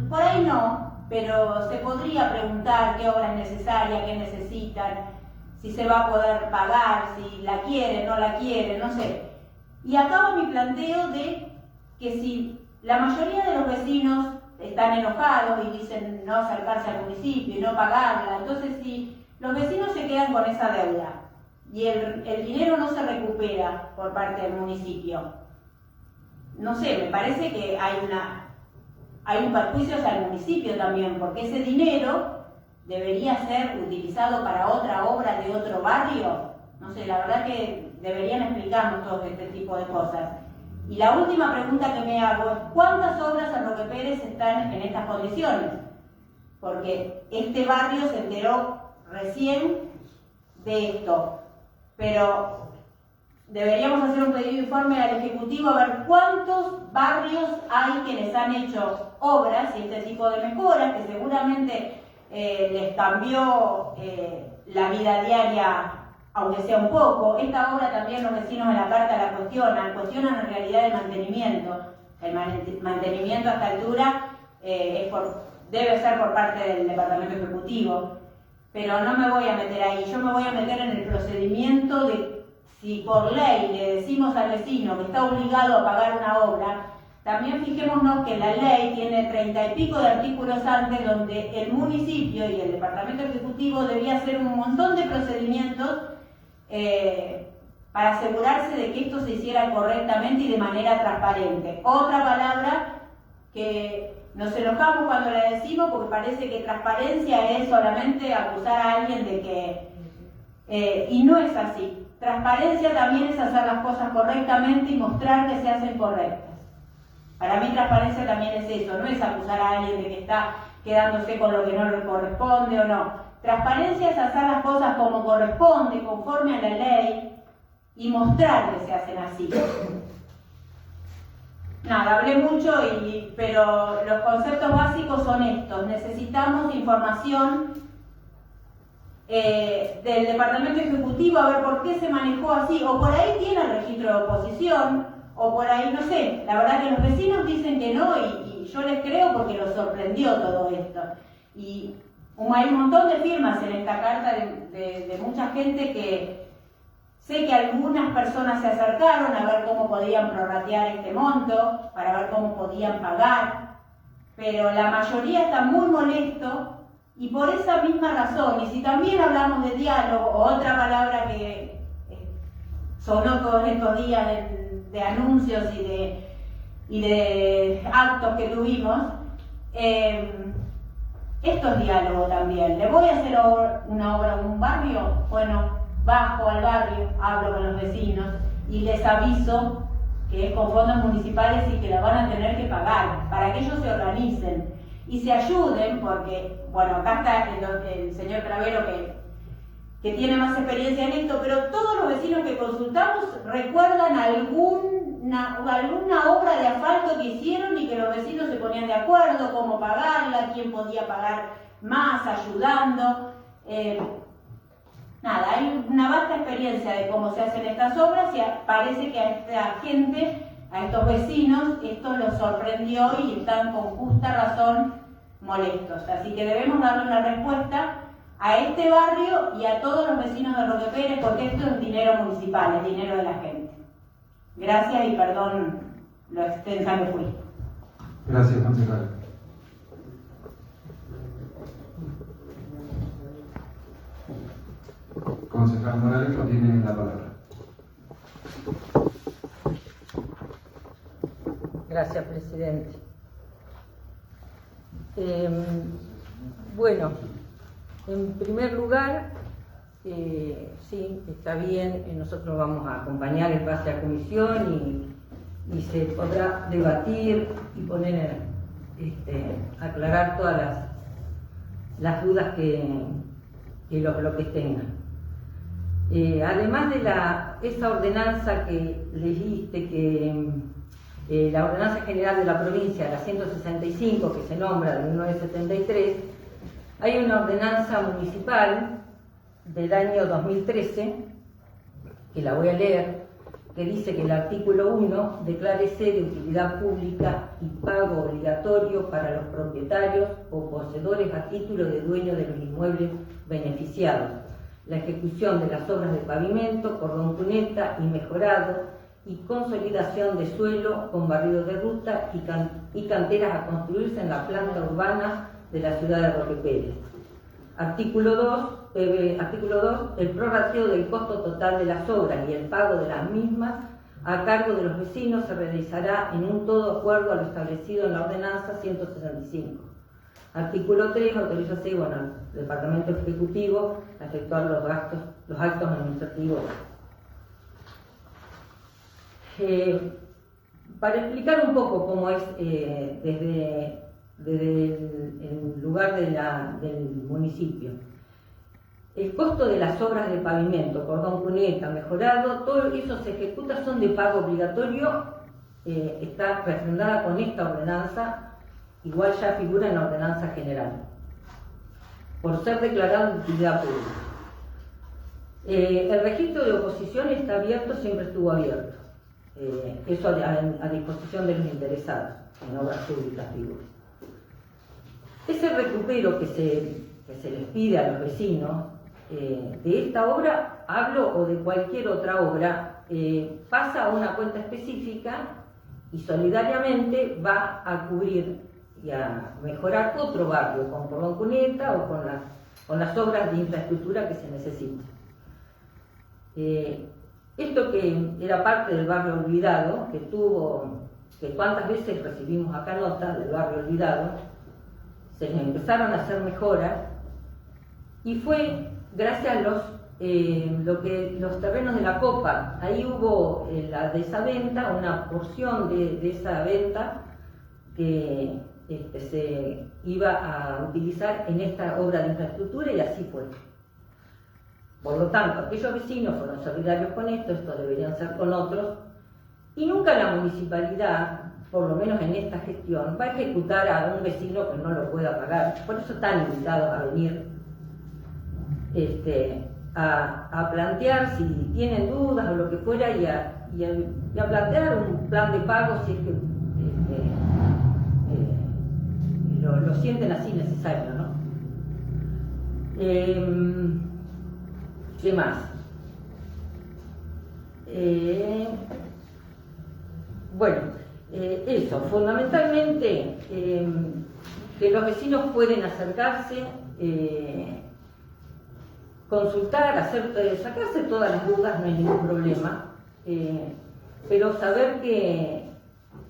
por ahí no, pero se podría preguntar qué obra es necesaria, qué necesitan, si se va a poder pagar, si la quieren, no la quieren, no sé. Y acabo mi planteo de que si la mayoría de los vecinos están enojados y dicen no acercarse al municipio y no pagarla, entonces si los vecinos se quedan con esa deuda y el dinero no se recupera por parte del municipio, no sé, me parece que hay un perjuicio hacia el municipio también, porque ese dinero debería ser utilizado para otra obra de otro barrio. No sé, la verdad que deberían explicarnos todo este tipo de cosas. Y la última pregunta que me hago es ¿cuántas obras en Roque Pérez están en estas condiciones? Porque este barrio se enteró recién de esto, pero deberíamos hacer un pedido de informe al Ejecutivo a ver cuántos barrios hay que les han hecho obras y este tipo de mejoras que seguramente les cambió la vida diaria, aunque sea un poco. Esta obra también los vecinos en la carta la cuestionan en realidad el mantenimiento. El mantenimiento a esta altura debe ser por parte del Departamento Ejecutivo, pero no me voy a meter ahí. Yo me voy a meter en el procedimiento de si por ley le decimos al vecino que está obligado a pagar una obra. También fijémonos que la ley tiene 30 y pico de artículos antes donde el municipio y el Departamento Ejecutivo debía hacer un montón de procedimientos para asegurarse de que esto se hiciera correctamente y de manera transparente. Otra palabra que nos enojamos cuando la decimos porque parece que transparencia es solamente acusar a alguien de que... y no es así. Transparencia también es hacer las cosas correctamente y mostrar que se hacen correctas. Para mí transparencia también es eso, no es acusar a alguien de que está quedándose con lo que no le corresponde o no. Transparencia es hacer las cosas como corresponde, conforme a la ley y mostrar que se hacen así. Nada, hablé mucho, pero los conceptos básicos son estos. Necesitamos información del Departamento Ejecutivo a ver por qué se manejó así, o por ahí tiene el registro de oposición, o por ahí, no sé. La verdad que los vecinos dicen que no y yo les creo porque los sorprendió todo esto. Y hay un montón de firmas en esta carta de mucha gente que sé que algunas personas se acercaron a ver cómo podían prorratear este monto, para ver cómo podían pagar, pero la mayoría está muy molesto. Y por esa misma razón, y si también hablamos de diálogo, otra palabra que sonó todos estos días de anuncios y de actos que tuvimos, esto es diálogo también. ¿Le voy a hacer una obra en un barrio? Bueno, bajo al barrio, hablo con los vecinos y les aviso que es con fondos municipales y que la van a tener que pagar para que ellos se organicen y se ayuden, porque, bueno, acá está el señor Cravero que tiene más experiencia en esto, pero todos los vecinos que consultamos recuerdan alguna obra de asfalto que hicieron y que los vecinos se ponían de acuerdo, cómo pagarla, quién podía pagar más, ayudando. Nada, hay una vasta experiencia de cómo se hacen estas obras y parece que a esta gente, a estos vecinos, esto los sorprendió y están con justa razón molestos. Así que debemos darle una respuesta a este barrio y a todos los vecinos de Roque Pérez, porque esto es dinero municipal, es dinero de la gente. Gracias y perdón lo extensa que fui. Gracias, concejal. Concejal Morales, tiene la palabra. Gracias, presidente. Bueno, en primer lugar, sí, está bien, nosotros vamos a acompañar el pase a comisión y se podrá debatir y poner, aclarar todas las dudas que los bloques tengan. Además de esa ordenanza que leíste, la Ordenanza General de la Provincia, la 165, que se nombra de 1973, hay una ordenanza municipal del año 2013, que la voy a leer, que dice que el artículo 1 declárese de utilidad pública y pago obligatorio para los propietarios o poseedores a título de dueño de los inmuebles beneficiados, la ejecución de las obras de pavimento, cordón cuneta y mejorado, y consolidación de suelo con barrido de ruta y canteras a construirse en la planta urbana de la ciudad de Roque Pérez. Artículo 2, el prorrateo del costo total de las obras y el pago de las mismas a cargo de los vecinos se realizará en un todo acuerdo a lo establecido en la ordenanza 165. Artículo 3, autorización al Departamento Ejecutivo a efectuar los actos administrativos. Para explicar un poco cómo es desde el lugar del municipio, el costo de las obras de pavimento, cordón cuneta, mejorado, todo eso se ejecuta, son de pago obligatorio, está refrendada con esta ordenanza, igual ya figura en la ordenanza general, por ser declarado de utilidad pública. El registro de oposición está abierto, siempre estuvo abierto. Eso a disposición de los interesados en obras públicas, digo. Ese recupero que se les pide a los vecinos de esta obra, hablo, o de cualquier otra obra, pasa a una cuenta específica y solidariamente va a cubrir y a mejorar otro barrio, como Cordón Cuneta o con las obras de infraestructura que se necesiten. Esto que era parte del barrio olvidado, que cuántas veces recibimos acá notas del barrio olvidado, se les empezaron a hacer mejoras y fue gracias a los terrenos de la Copa. Ahí hubo de esa venta, una porción de esa venta que se iba a utilizar en esta obra de infraestructura y así fue. Por lo tanto, aquellos vecinos fueron solidarios con esto deberían ser con otros, y nunca la municipalidad, por lo menos en esta gestión, va a ejecutar a un vecino que no lo pueda pagar. Por eso están invitados a venir a plantear si tienen dudas o lo que fuera y a plantear un plan de pago si es que lo sienten así necesario, ¿no? ¿Qué más? Bueno, eso, fundamentalmente que los vecinos pueden acercarse, consultar, sacarse todas las dudas, no hay ningún problema, pero saber que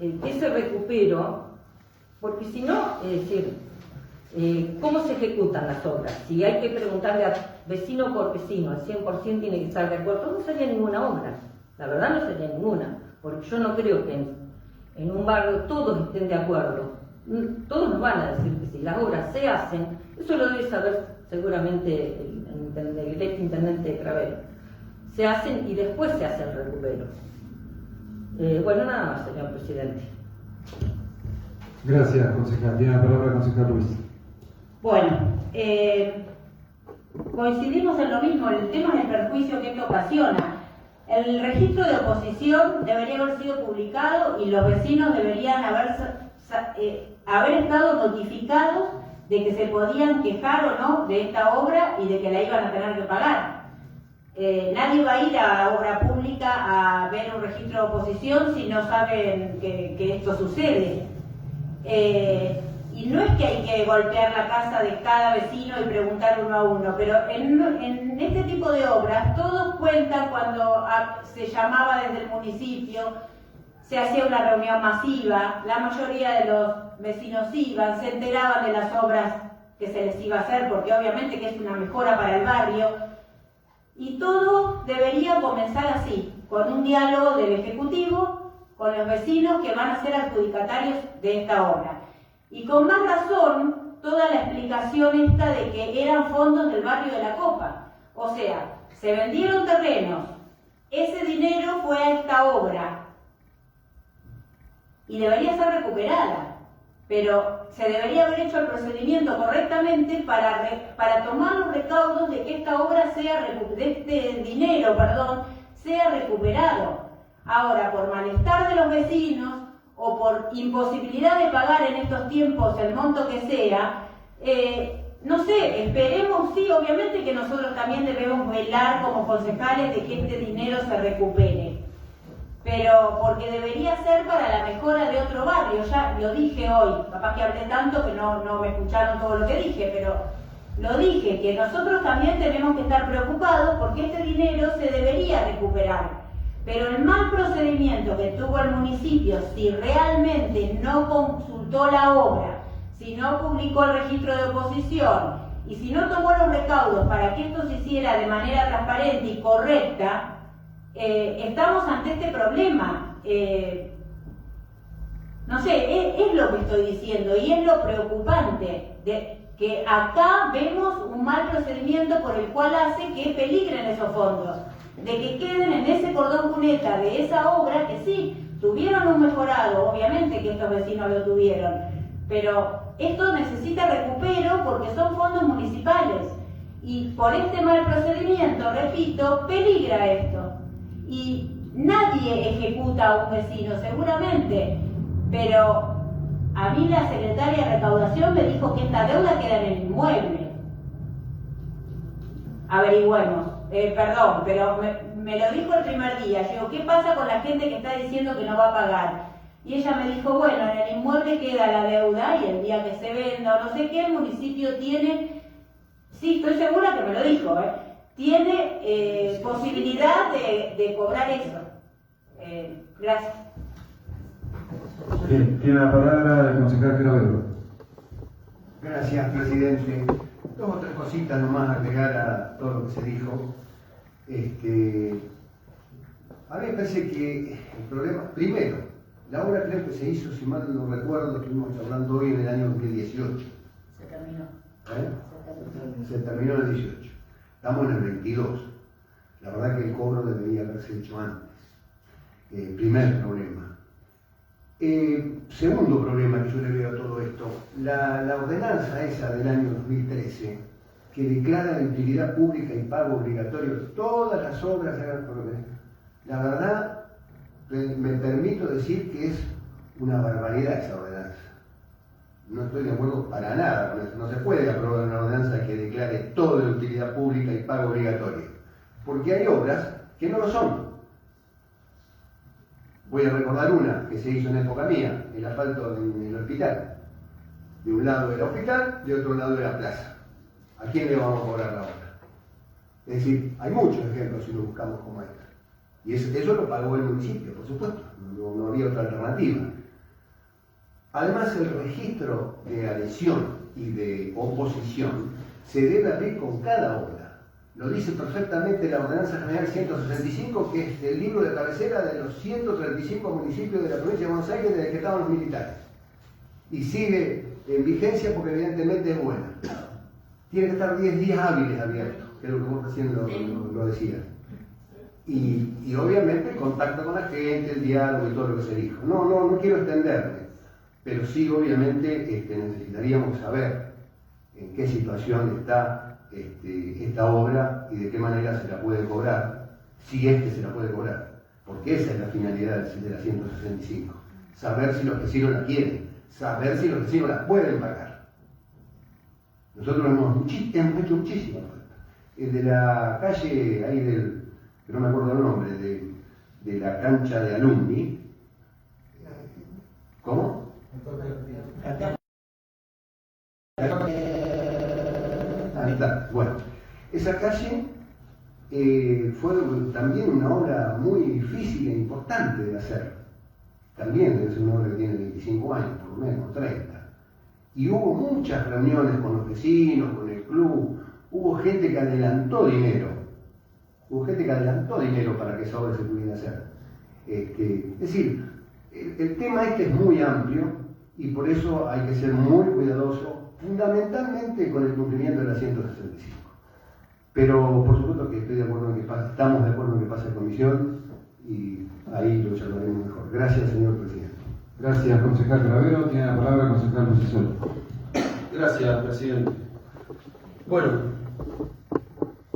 ese recupero, porque si no, es decir, ¿cómo se ejecutan las obras? Si hay que preguntarle a vecino por vecino, al 100% tiene que estar de acuerdo, no sería ninguna obra, la verdad no sería ninguna, porque yo no creo que en un barrio todos estén de acuerdo, todos nos van a decir que si las obras se hacen, eso lo debe saber seguramente el ex intendente de Cravero, se hacen y después se hace el recupero. Bueno, nada más, señor presidente. Gracias, concejal. Tiene la palabra el concejal Ruiz. Bueno, coincidimos en lo mismo, el tema es el perjuicio que esto ocasiona. El registro de oposición debería haber sido publicado y los vecinos deberían haber estado notificados de que se podían quejar o no de esta obra y de que la iban a tener que pagar. Nadie va a ir a obra pública a ver un registro de oposición si no saben que esto sucede. Y no es que hay que golpear la casa de cada vecino y preguntar uno a uno, pero en este tipo de obras todos cuentan cuando se llamaba desde el municipio, se hacía una reunión masiva, la mayoría de los vecinos iban, se enteraban de las obras que se les iba a hacer, porque obviamente que es una mejora para el barrio, y todo debería comenzar así, con un diálogo del Ejecutivo con los vecinos que van a ser adjudicatarios de esta obra. Y con más razón, toda la explicación esta de que eran fondos del barrio de la Copa. O sea, se vendieron terrenos, ese dinero fue a esta obra y debería ser recuperada, pero se debería haber hecho el procedimiento correctamente para tomar los recaudos de que esta obra de este dinero, sea recuperado. Ahora, por malestar de los vecinos, o por imposibilidad de pagar en estos tiempos el monto que sea, no sé, esperemos, sí, obviamente que nosotros también debemos velar como concejales de que este dinero se recupere, pero porque debería ser para la mejora de otro barrio. Ya lo dije hoy, capaz que hablé tanto que no me escucharon todo lo que dije, pero lo dije, que nosotros también tenemos que estar preocupados porque este dinero se debería recuperar. Pero el mal procedimiento que tuvo el municipio, si realmente no consultó la obra, si no publicó el registro de oposición y si no tomó los recaudos para que esto se hiciera de manera transparente y correcta, estamos ante este problema. No sé, es lo que estoy diciendo y es lo preocupante, de que acá vemos un mal procedimiento por el cual hace que peligren esos fondos, de que queden en ese cordón cuneta de esa obra que sí, tuvieron un mejorado, obviamente que estos vecinos lo tuvieron, pero esto necesita recupero porque son fondos municipales y por este mal procedimiento, repito, peligra esto. Y nadie ejecuta a un vecino, seguramente, pero a mí la secretaria de Recaudación me dijo que esta deuda queda en el inmueble. Averigüemos, perdón, pero me lo dijo el primer día. Yo digo, ¿qué pasa con la gente que está diciendo que no va a pagar? Y ella me dijo, bueno, en el inmueble queda la deuda y el día que se venda o no sé qué, el municipio tiene, sí, estoy segura que me lo dijo, tiene posibilidad de cobrar eso. Gracias. Bien, tiene la palabra el concejal Genoveva. Gracias, presidente. Dos o tres cositas nomás a agregar a todo lo que se dijo. A mí me parece que el problema, primero, la obra creo que se hizo, si mal no recuerdo, estuvimos hablando hoy en el año 2018. Se terminó. Se terminó en el 18. Estamos en el 22. La verdad que el cobro debería haberse hecho antes. Primer problema. Segundo problema que yo le veo a todo esto, la ordenanza esa del año 2013, que declara de utilidad pública y pago obligatorio todas las obras, la verdad, me permito decir que es una barbaridad esa ordenanza. No estoy de acuerdo para nada con eso. No se puede aprobar una ordenanza que declare todo de utilidad pública y pago obligatorio, porque hay obras que no lo son. Voy a recordar una que se hizo en época mía, el asfalto en el hospital. De un lado era hospital, de otro lado era plaza. ¿A quién le vamos a cobrar la obra? Es decir, hay muchos ejemplos si lo buscamos como esta. Y eso lo pagó el municipio, por supuesto, no había otra alternativa. Además, el registro de adhesión y de oposición se debe abrir con cada obra. Lo dice perfectamente la Ordenanza General 165, que es el libro de cabecera de los 135 municipios de la provincia de Buenos Aires desde que estaban los militares. Y sigue en vigencia porque evidentemente es buena. Tiene que estar 10 días hábiles abierto, que es lo que vos recién lo decías. Y obviamente el contacto con la gente, el diálogo y todo lo que se dijo. No quiero extenderme, pero sí obviamente necesitaríamos saber en qué situación está esta obra y de qué manera se la puede cobrar, si es que se la puede cobrar, porque esa es la finalidad de la 165, saber si los vecinos la quieren, saber si los vecinos la pueden pagar. Nosotros hemos hecho muchísimas ofertas. El de la calle, ahí que no me acuerdo el nombre, de la cancha de alumni, ¿cómo? Bueno, esa calle fue también una obra muy difícil e importante de hacer. También es una obra que tiene 25 años, por lo menos, 30. Y hubo muchas reuniones con los vecinos, con el club, hubo gente que adelantó dinero. Para que esa obra se pudiera hacer. Es decir, el tema es muy amplio y por eso hay que ser muy cuidadoso, fundamentalmente con el cumplimiento de la 165. Pero por supuesto que estoy de acuerdo en que pase, estamos de acuerdo en que pase a comisión y ahí lo charlaremos mejor. Gracias, señor presidente. Gracias, concejal Gravero. Tiene la palabra el concejal Lucesol. Gracias, presidente. Bueno,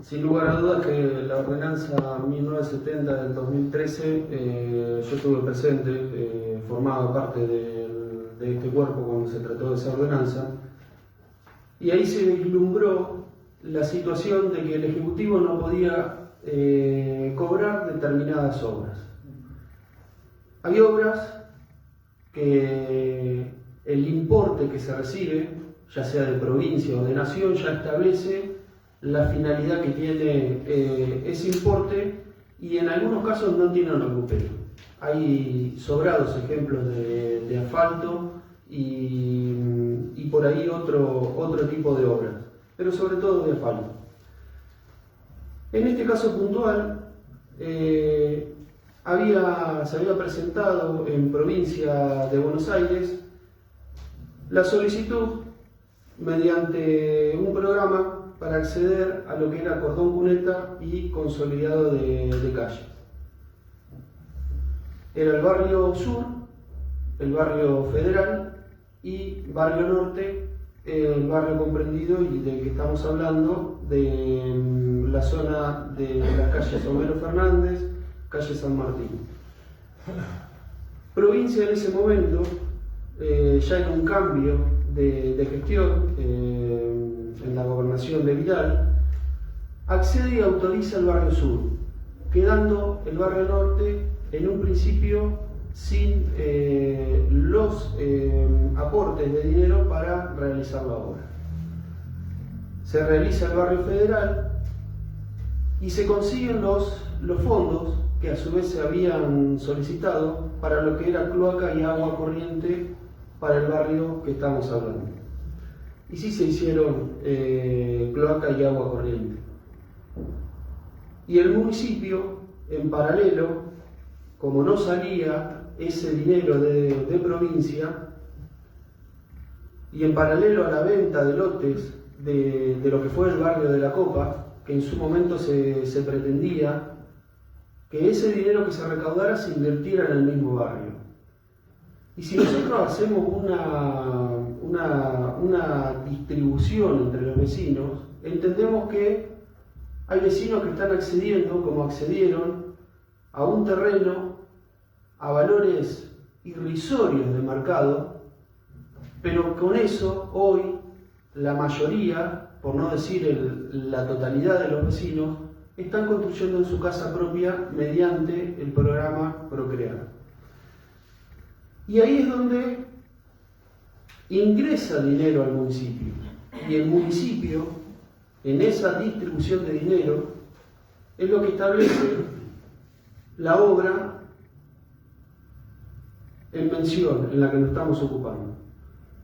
sin lugar a dudas que la ordenanza 1970 del 2013, yo estuve presente, formaba parte de este cuerpo cuando se trató de esa ordenanza, y ahí se vislumbró la situación de que el Ejecutivo no podía cobrar determinadas obras. Hay obras que el importe que se recibe, ya sea de provincia o de nación, ya establece la finalidad que tiene ese importe y en algunos casos no tiene un recupero. Hay sobrados ejemplos de asfalto y por ahí otro tipo de obras, pero sobre todo de asfalto. En este caso puntual, se había presentado en provincia de Buenos Aires la solicitud mediante un programa para acceder a lo que era cordón cuneta y consolidado de calles. Era el barrio sur, el barrio federal y barrio norte, el barrio comprendido y del que estamos hablando, de la zona de las calles Homero Fernández, calle San Martín. Provincia en ese momento, ya en un cambio de gestión en la gobernación de Vidal, accede y autoriza el barrio sur, quedando el barrio norte en un principio sin los aportes de dinero para realizar la obra. Se realiza el barrio federal y se consiguen los fondos que a su vez se habían solicitado para lo que era cloaca y agua corriente para el barrio que estamos hablando. Y sí se hicieron cloaca y agua corriente. Y el municipio, en paralelo, como no salía ese dinero de provincia, y en paralelo a la venta de lotes de lo que fue el barrio de La Copa, que en su momento se pretendía que ese dinero que se recaudara se invirtiera en el mismo barrio. Y si nosotros hacemos una distribución entre los vecinos, entendemos que hay vecinos que están accediendo, como accedieron, a un terreno a valores irrisorios de mercado, pero con eso hoy la mayoría, por no decir la totalidad de los vecinos, están construyendo en su casa propia mediante el programa Procrear. Y ahí es donde ingresa dinero al municipio. Y el municipio, en esa distribución de dinero, es lo que establece la obra en mención, en la que nos estamos ocupando.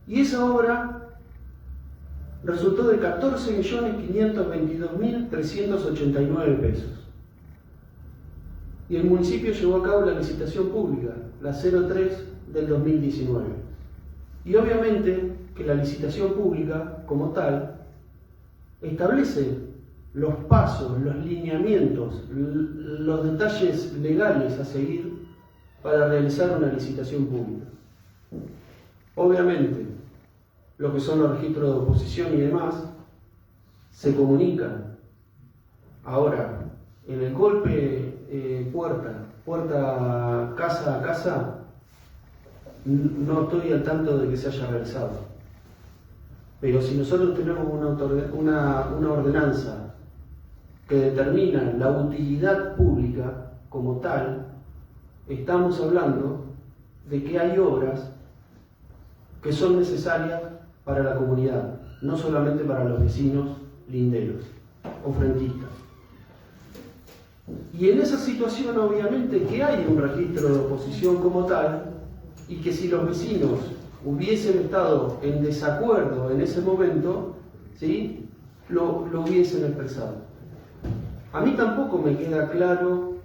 Y esa obra resultó de 14.522.389 pesos. Y el municipio llevó a cabo la licitación pública, la 03 del 2019. Y obviamente que la licitación pública, como tal, establece los pasos, los lineamientos, los detalles legales a seguir para realizar una licitación pública. Obviamente, lo que son los registros de oposición y demás, se comunican. Ahora, en el golpe puerta casa a casa, no estoy al tanto de que se haya realizado. Pero si nosotros tenemos una ordenanza que determina la utilidad pública como tal, estamos hablando de que hay obras que son necesarias para la comunidad, no solamente para los vecinos linderos o frentistas. Y en esa situación, obviamente, que hay un registro de oposición como tal, y que si los vecinos hubiesen estado en desacuerdo en ese momento, ¿sí?, lo hubiesen expresado. A mí tampoco me queda claro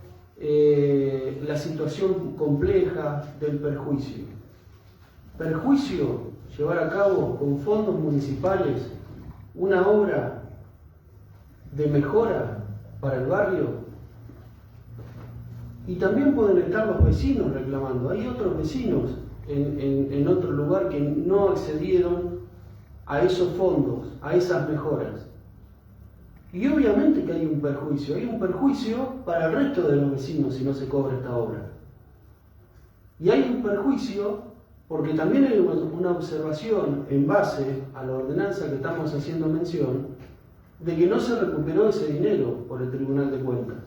la situación compleja del perjuicio. Perjuicio, llevar a cabo con fondos municipales una obra de mejora para el barrio. Y también pueden estar los vecinos reclamando. Hay otros vecinos en otro lugar que no accedieron a esos fondos, a esas mejoras. Y obviamente que hay un perjuicio para el resto de los vecinos si no se cobra esta obra. Y hay un perjuicio porque también hay una observación en base a la ordenanza que estamos haciendo mención de que no se recuperó ese dinero por el Tribunal de Cuentas.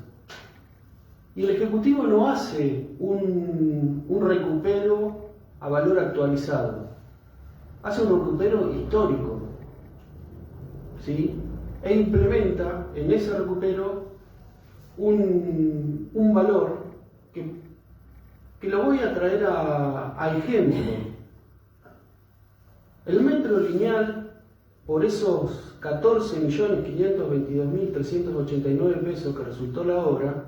Y el Ejecutivo no hace un recupero a valor actualizado, hace un recupero histórico, ¿sí?, e implementa en ese recupero un valor que lo voy a traer a ejemplo. El metro lineal, por esos 14.522.389 pesos que resultó la obra,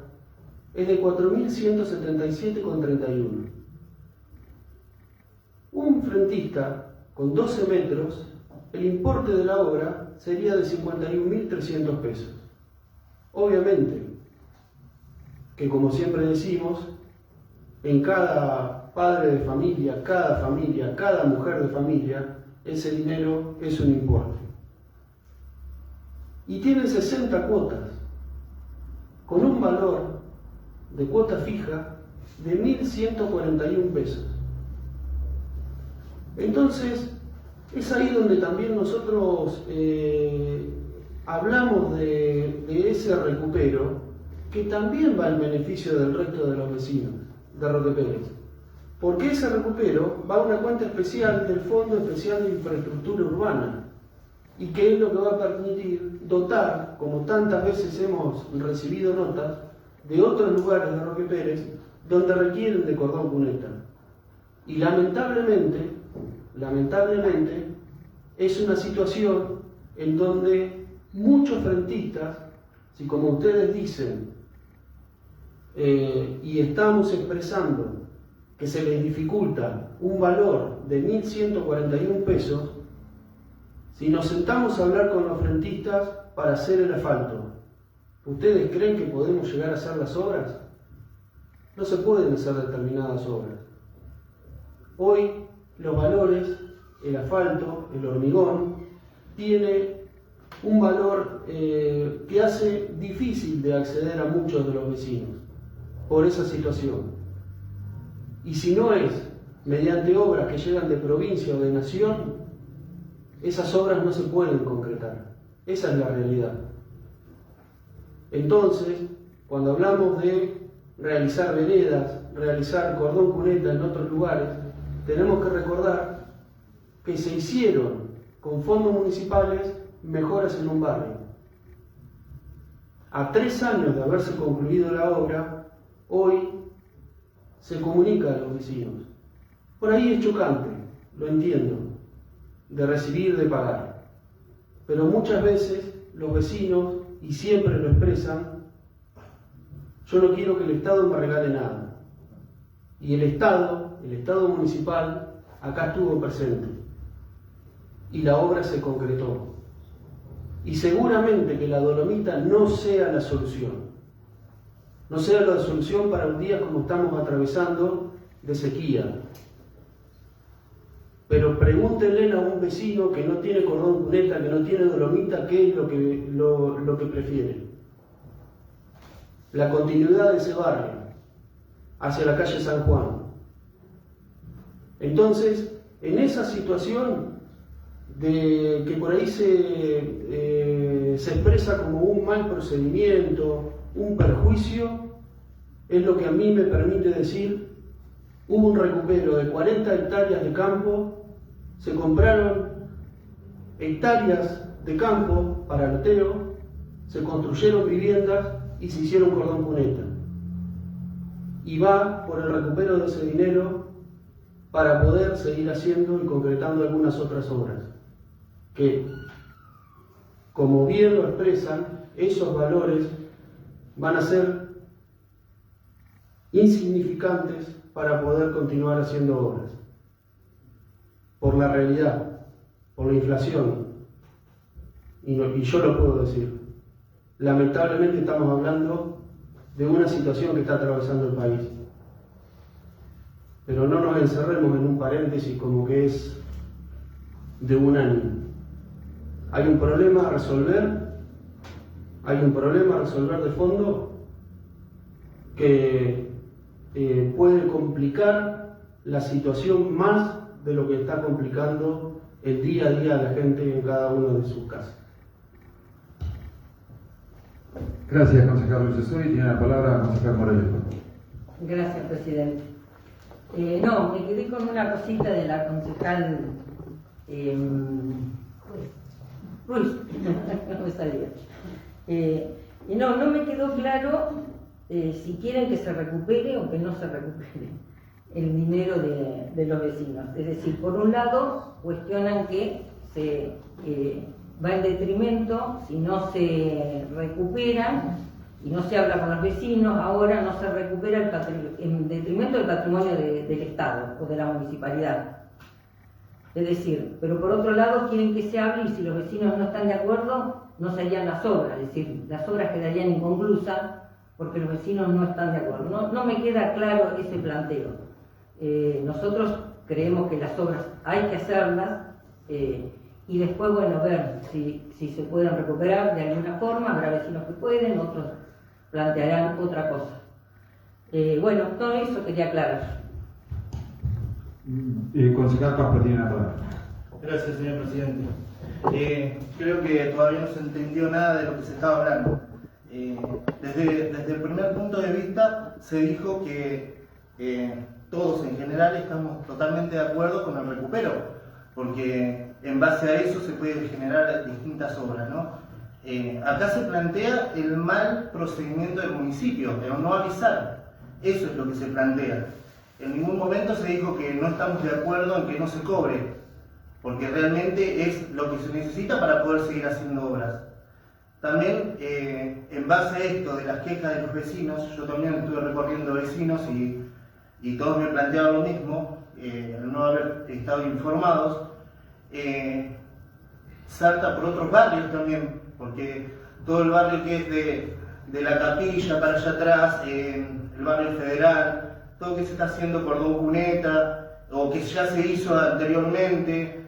es de 4.177,31. Un frentista con 12 metros, el importe de la obra sería de 51.300 pesos. Obviamente que, como siempre decimos, en cada padre de familia, cada mujer de familia, ese dinero es un importe. Y tiene 60 cuotas, con un valor de cuota fija de 1.141 pesos. Entonces, es ahí donde también nosotros hablamos de ese recupero, que también va en beneficio del resto de los vecinos de Roque Pérez. Porque ese recupero va a una cuenta especial del Fondo Especial de Infraestructura Urbana, y que es lo que va a permitir dotar, como tantas veces hemos recibido notas, de otros lugares de Roque Pérez donde requieren de cordón cuneta. Y lamentablemente, es una situación en donde muchos frentistas, si como ustedes dicen, y estamos expresando que se les dificulta un valor de 1.141 pesos, si nos sentamos a hablar con los frentistas para hacer el asfalto, ¿ustedes creen que podemos llegar a hacer las obras? No se pueden hacer determinadas obras. Hoy los valores, el asfalto, el hormigón, tiene un valor que hace difícil de acceder a muchos de los vecinos por esa situación. Y si no es mediante obras que llegan de provincia o de nación, esas obras no se pueden concretar. Esa es la realidad. Entonces, cuando hablamos de realizar veredas, realizar cordón cuneta en otros lugares, tenemos que recordar que se hicieron con fondos municipales mejoras en un barrio. A 3 años de haberse concluido la obra, hoy se comunica a los vecinos. Por ahí es chocante, lo entiendo, de recibir, de pagar. Pero muchas veces los vecinos, y siempre lo expresan, yo no quiero que el Estado me regale nada. Y el Estado municipal, acá estuvo presente. Y la obra se concretó. Y seguramente que la dolomita no sea la solución. No sea la solución para un día como estamos atravesando de sequía. Pero pregúntenle a un vecino que no tiene cordón cuneta, que no tiene dolomita, qué es lo que prefiere. La continuidad de ese barrio hacia la calle San Juan. Entonces, en esa situación de que por ahí se expresa como un mal procedimiento, un perjuicio, es lo que a mí me permite decir: hubo un recupero de 40 hectáreas de campo, se compraron hectáreas de campo para loteo, se construyeron viviendas y se hicieron cordón cuneta. Y va por el recupero de ese dinero para poder seguir haciendo y concretando algunas otras obras, que, como bien lo expresan, esos valores van a ser insignificantes para poder continuar haciendo obras. Por la realidad, por la inflación, y yo lo puedo decir. Lamentablemente estamos hablando de una situación que está atravesando el país. Pero no nos encerremos en un paréntesis como que es de un año. Hay un problema a resolver, de fondo que puede complicar la situación más de lo que está complicando el día a día a la gente en cada una de sus casas. Gracias, concejal Luis Esoy. Tiene la palabra concejal Morales. Gracias, presidente. No, me quedé con una cosita de la concejal Ruiz, no me salía. Y no me quedó claro si quieren que se recupere o que no se recupere el dinero de los vecinos. Es decir, por un lado, cuestionan que se va en detrimento, si no se recuperan y no se habla con los vecinos, ahora no se recupera en detrimento del patrimonio del Estado o de la municipalidad. Es decir, pero por otro lado quieren que se hable y si los vecinos no están de acuerdo, no se harían las obras, es decir, las obras quedarían inconclusas porque los vecinos no están de acuerdo. No me queda claro ese planteo. Nosotros creemos que las obras hay que hacerlas y después, bueno, ver si se pueden recuperar de alguna forma. Habrá vecinos que pueden, otros plantearán otra cosa. Bueno, todo eso quería aclarar. Concejal Pascua tiene la palabra. Gracias, señor presidente. Creo que todavía no se entendió nada de lo que se estaba hablando. Desde el primer punto de vista se dijo que todos en general estamos totalmente de acuerdo con el recupero, porque en base a eso se pueden generar distintas obras, ¿no? Acá se plantea el mal procedimiento del municipio, el no avisar. Eso es lo que se plantea. En ningún momento se dijo que no estamos de acuerdo en que no se cobre, porque realmente es lo que se necesita para poder seguir haciendo obras. También, en base a esto de las quejas de los vecinos, yo también estuve recorriendo vecinos y todos me planteaban lo mismo, el no haber estado informados. Salta por otros barrios también, porque todo el barrio que es de la Capilla para allá atrás, el barrio Federal, todo lo que se está haciendo por Don Cuneta, o que ya se hizo anteriormente,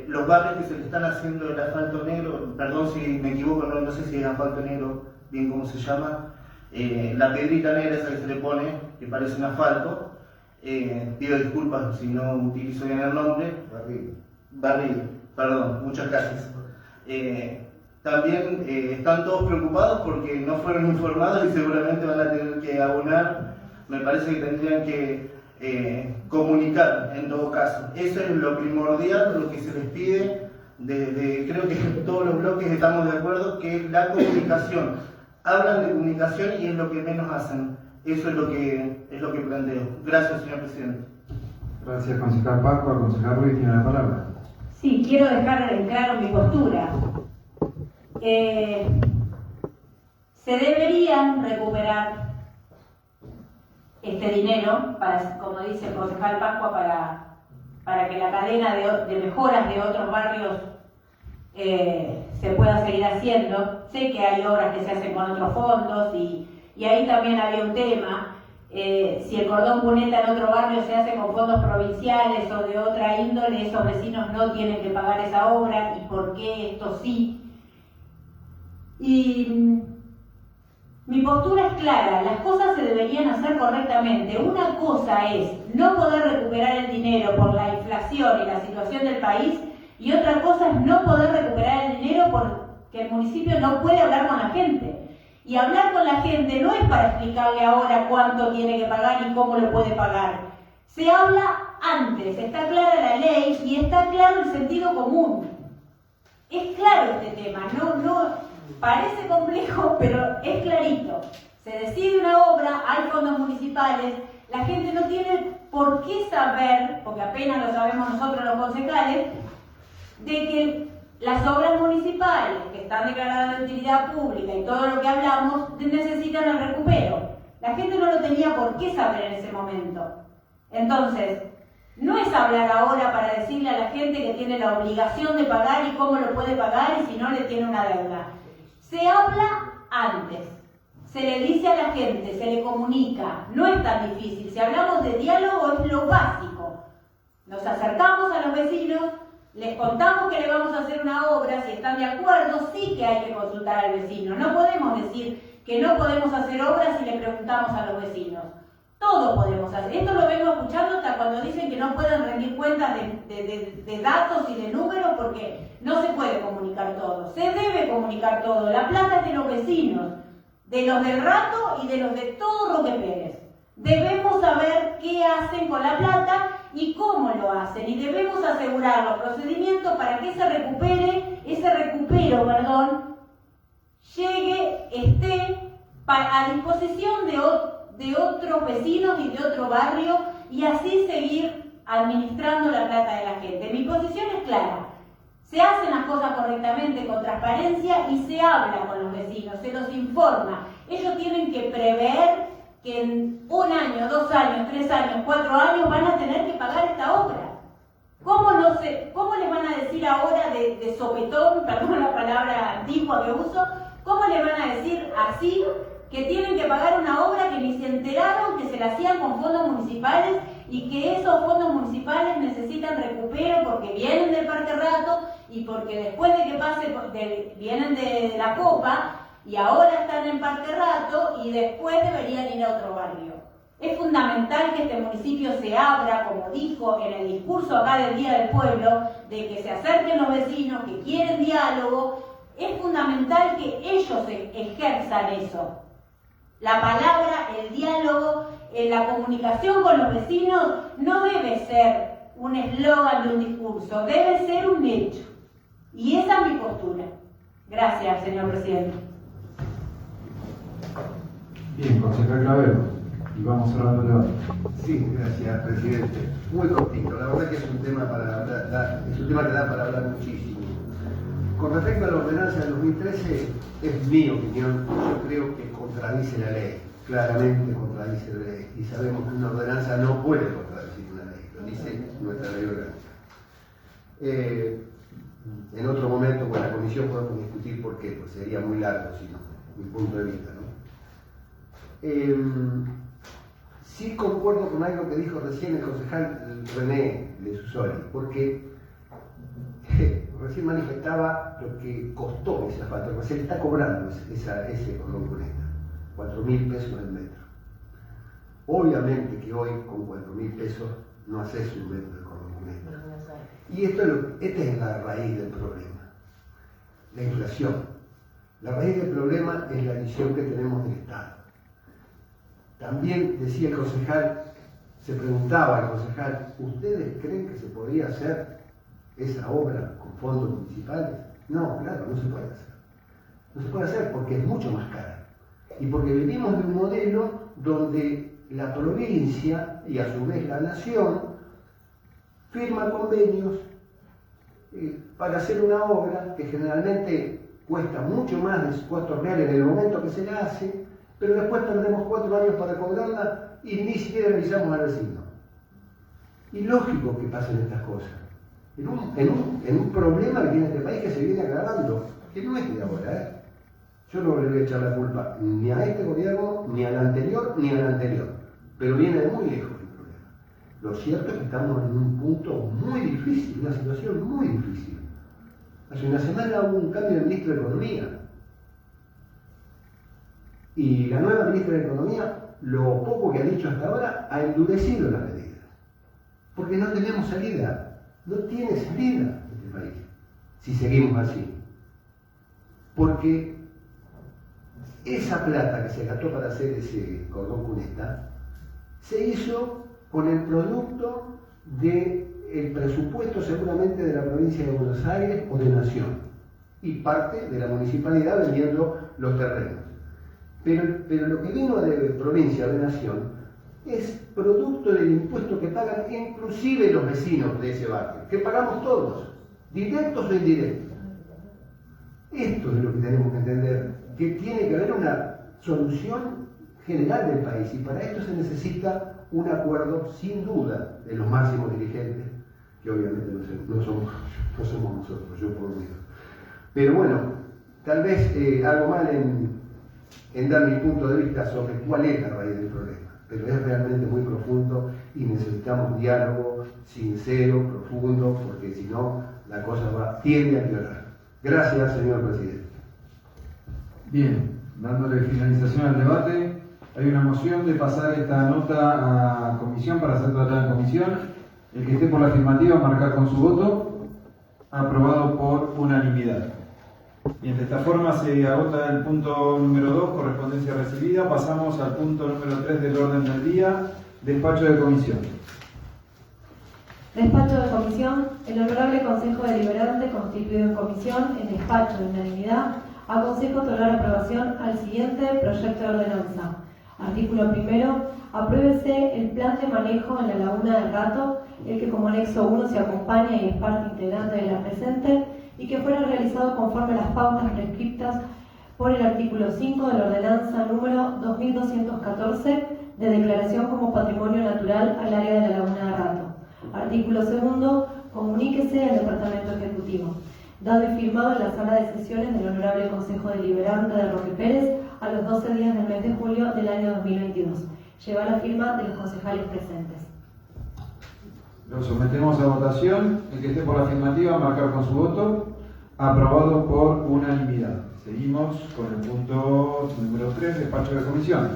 los barrios que se le están haciendo el asfalto negro, perdón si me equivoco, no sé si es asfalto negro, bien cómo se llama, la piedrita negra esa que se le pone, que parece un asfalto, pido disculpas si no utilizo bien el nombre, Barril, perdón, muchas gracias. También están todos preocupados porque no fueron informados y seguramente van a tener que abonar. Me parece que tendrían que comunicar en todo caso. Eso es lo primordial, lo que se les pide. Creo que todos los bloques estamos de acuerdo que es la comunicación. Hablan de comunicación y es lo que menos hacen. Eso es lo que planteo. Gracias, señor presidente. Gracias, concejal Pascua. Concejal Ruiz tiene la palabra. Sí, quiero dejar en claro mi postura. Se deberían recuperar este dinero, como dice el concejal Pascua, para que la cadena de mejoras de otros barrios se pueda seguir haciendo. Sé que hay obras que se hacen con otros fondos y ahí también había un tema. Si el cordón cuneta en otro barrio se hace con fondos provinciales o de otra índole, esos vecinos no tienen que pagar esa obra, y por qué esto sí. Y mi postura es clara, las cosas se deberían hacer correctamente. Una cosa es no poder recuperar el dinero por la inflación y la situación del país, y otra cosa es no poder recuperar el dinero porque el municipio no puede hablar con la gente. Y hablar con la gente no es para explicarle ahora cuánto tiene que pagar y cómo lo puede pagar. Se habla antes, está clara la ley y está claro el sentido común. Es claro este tema, no parece complejo, pero es clarito. Se decide una obra, hay fondos municipales, la gente no tiene por qué saber, porque apenas lo sabemos nosotros los concejales, de que las obras municipales que están declaradas de utilidad pública y todo lo que hablamos necesitan el recupero. La gente no lo tenía por qué saber en ese momento. Entonces, no es hablar ahora para decirle a la gente que tiene la obligación de pagar y cómo lo puede pagar y si no le tiene una deuda. Se habla antes, se le dice a la gente, se le comunica, no es tan difícil. Si hablamos de diálogo es lo básico. Nos acercamos a los vecinos, les contamos que le vamos a hacer una obra, si están de acuerdo, sí que hay que consultar al vecino. No podemos decir que no podemos hacer obras si le preguntamos a los vecinos. Todo podemos hacer. Esto lo vengo escuchando hasta cuando dicen que no pueden rendir cuentas de datos y de números porque no se puede comunicar todo. Se debe comunicar todo. La plata es de los vecinos, de los del Rato y de los de todo Roque Pérez. Debemos saber qué hacen con la plata y cómo lo hacen, y debemos asegurar los procedimientos para que ese recupero, esté a disposición de otros vecinos y de otro barrio, y así seguir administrando la plata de la gente. Mi posición es clara. Se hacen las cosas correctamente, con transparencia, y se habla con los vecinos, se los informa. Ellos tienen que prever que en 1 año, 2 años, 3 años, 4 años van a tener que pagar esta obra. ¿Cómo les van a decir ahora de sopetón, perdón la palabra antigua que uso, cómo les van a decir así que tienen que pagar una obra que ni se enteraron que se la hacían con fondos municipales y que esos fondos municipales necesitan recupero porque vienen del Parque Rato y porque después de que vienen de la Copa y ahora están en Parque Rato y después deberían ir a otro barrio. Es fundamental que este municipio se abra, como dijo en el discurso acá del Día del Pueblo, de que se acerquen los vecinos, que quieren diálogo. Es fundamental que ellos ejerzan eso. La palabra, el diálogo, la comunicación con los vecinos no debe ser un eslogan de un discurso, debe ser un hecho. Y esa es mi postura. Gracias, señor presidente. Bien, concejal Clavero. Y vamos cerrando el debate. Sí, gracias, presidente. Muy cortito. La verdad que es un tema que da para hablar muchísimo. Con respecto a la ordenanza del 2013, es mi opinión, yo creo que contradice la ley. Claramente contradice la ley. Y sabemos que una ordenanza no puede contradecir una ley. Lo dice nuestra ley orgánica. En otro momento, con la comisión podemos discutir por qué, pues sería muy largo, si no, mi punto de vista, ¿no? Sí concuerdo con algo que dijo recién el concejal René de Susori, porque recién manifestaba lo que costó ese asfalto, porque se le está cobrando ese cordón cuneta, 4.000 pesos el metro. Obviamente que hoy con 4.000 pesos no haces un metro de cordón cuneta. Y esta es la raíz del problema, la inflación. La raíz del problema es la visión que tenemos del Estado. También decía el concejal, se preguntaba el concejal, ¿ustedes creen que se podría hacer esa obra con fondos municipales? No, claro, no se puede hacer. No se puede hacer porque es mucho más cara. Y porque vivimos de un modelo donde la provincia y a su vez la nación firma convenios para hacer una obra que generalmente cuesta mucho más de sus costos reales en el momento que se la hace, pero después perdemos 4 años para cobrarla y ni siquiera avisamos al vecino. Y lógico que pasen estas cosas. En un problema que tiene este país que se viene agravando, que no es de ahora, Yo no le voy a echar la culpa ni a este gobierno, ni al anterior, ni al anterior, pero viene de muy lejos el problema. Lo cierto es que estamos en un punto muy difícil, una situación muy difícil. Hace una semana hubo un cambio de ministro de Economía. Y la nueva ministra de Economía, lo poco que ha dicho hasta ahora, ha endurecido las medidas. Porque no tenemos salida. No tiene salida este país, si seguimos así. Porque esa plata que se gastó para hacer ese cordón cuneta, se hizo con el producto del presupuesto seguramente de la provincia de Buenos Aires o de Nación, y parte de la municipalidad vendiendo los terrenos. Pero lo que vino de provincia o de Nación es producto del impuesto que pagan inclusive los vecinos de ese barrio, que pagamos todos, directos o indirectos. Esto es lo que tenemos que entender, que tiene que haber una solución general del país, y para esto se necesita un acuerdo sin duda de los máximos dirigentes, que obviamente no somos nosotros, yo por lo menos. Pero bueno, tal vez hago mal en dar mi punto de vista sobre cuál es la raíz del problema, pero es realmente muy profundo y necesitamos diálogo sincero, profundo, porque si no la cosa tiende a empeorar. Gracias, señor presidente. Bien, dándole finalización al debate, hay una moción de pasar esta nota a comisión para ser tratada en comisión. El que esté por la afirmativa, marcar con su voto. Aprobado por unanimidad. Bien, de esta forma se agota el punto número 2, correspondencia recibida. Pasamos al punto número 3 del orden del día, despacho de comisión. Despacho de comisión. El Honorable Consejo Deliberante, constituido en comisión, en despacho de unanimidad, aconseja otorgar aprobación al siguiente proyecto de ordenanza. Artículo primero. Apruébese el plan de manejo en la Laguna del Rato, el que como anexo 1 se acompaña y es parte integrante de la presente, y que fuera realizado conforme a las pautas prescriptas por el artículo 5 de la ordenanza número 2214 de declaración como patrimonio natural al área de la Laguna del Rato. Artículo 2. Comuníquese al Departamento Ejecutivo. Dado y firmado en la sala de sesiones del Honorable Consejo Deliberante de Roque Pérez a los 12 días del mes de julio del año 2022. Lleva la firma de los concejales presentes. Lo sometemos a votación. El que esté por la afirmativa, marcar con su voto. Aprobado por unanimidad. Seguimos con el punto número 3, despacho de comisión.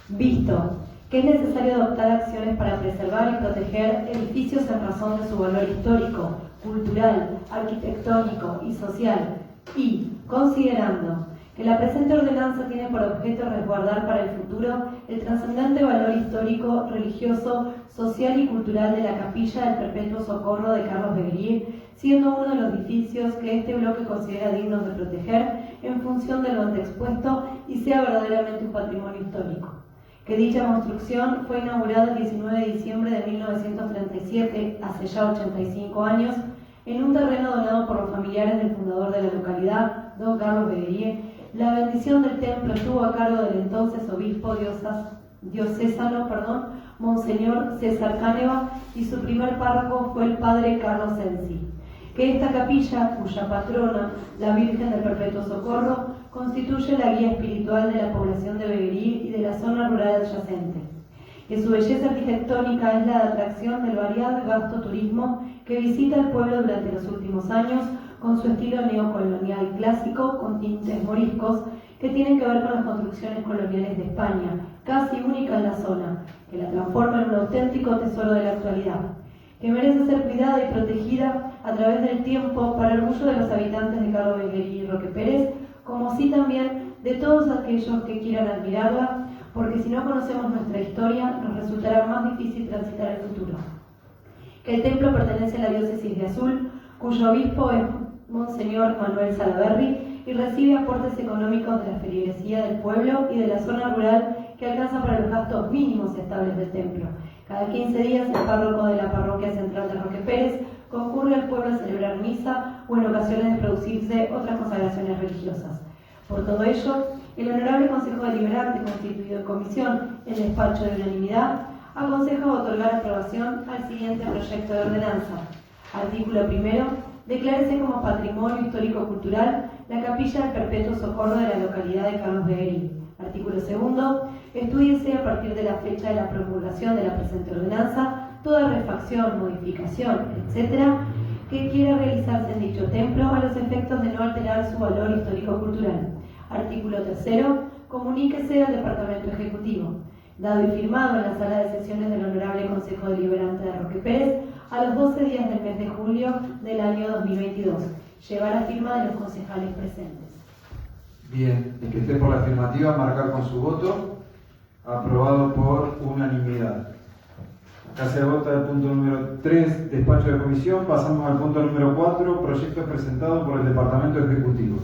Visto que es necesario adoptar acciones para preservar y proteger edificios en razón de su valor histórico, cultural, arquitectónico y social, y considerando que la presente ordenanza tiene por objeto resguardar para el futuro el trascendente valor histórico, religioso, social y cultural de la Capilla del Perpetuo Socorro de Carlos Beguerí, siendo uno de los edificios que este bloque considera dignos de proteger en función de lo anteexpuesto y sea verdaderamente un patrimonio histórico. Que dicha construcción fue inaugurada el 19 de diciembre de 1937, hace ya 85 años, en un terreno donado por los familiares del fundador de la localidad, don Carlos Beguerí. La bendición del templo estuvo a cargo del entonces obispo diocesano, Monseñor César Cáneva, y su primer párroco fue el padre Carlos Sensi. Que esta capilla, cuya patrona, la Virgen del Perpetuo Socorro, constituye la guía espiritual de la población de Beguerí y de la zona rural adyacente. Que su belleza arquitectónica es la atracción del variado y vasto turismo que visita el pueblo durante los últimos años, con su estilo neocolonial clásico, con tintes moriscos, que tienen que ver con las construcciones coloniales de España, casi única en la zona, que la transforma en un auténtico tesoro de la actualidad, que merece ser cuidada y protegida a través del tiempo para el orgullo de los habitantes de Carlos Beguerí y Roque Pérez, como así también de todos aquellos que quieran admirarla, porque si no conocemos nuestra historia, nos resultará más difícil transitar el futuro. Que el templo pertenece a la diócesis de Azul, cuyo obispo es Monseñor Manuel Salaverry, y recibe aportes económicos de la feligresía del pueblo y de la zona rural que alcanzan para los gastos mínimos estables del templo. Cada 15 días el párroco de la parroquia central de Roque Pérez concurre al pueblo a celebrar misa o en ocasiones de producirse otras consagraciones religiosas. Por todo ello, el Honorable Consejo Deliberante, constituido en comisión en despacho de unanimidad, aconseja otorgar aprobación al siguiente proyecto de ordenanza. Artículo primero. Declárese como Patrimonio Histórico-Cultural la Capilla del Perpetuo Socorro de la localidad de Carlos Beguerí. Artículo segundo. Estúdiese a partir de la fecha de la promulgación de la presente ordenanza toda refacción, modificación, etc., que quiera realizarse en dicho templo a los efectos de no alterar su valor histórico-cultural. Artículo tercero. Comuníquese al Departamento Ejecutivo, dado y firmado en la sala de sesiones del Honorable Consejo Deliberante de Roque Pérez, a los 12 días del mes de julio del año 2022. Lleva la firma de los concejales presentes. Bien, el que esté por la afirmativa, marcar con su voto. Aprobado por unanimidad. Acá se vota el punto número 3, despacho de comisión. Pasamos al punto número 4, proyecto presentado por el Departamento Ejecutivo.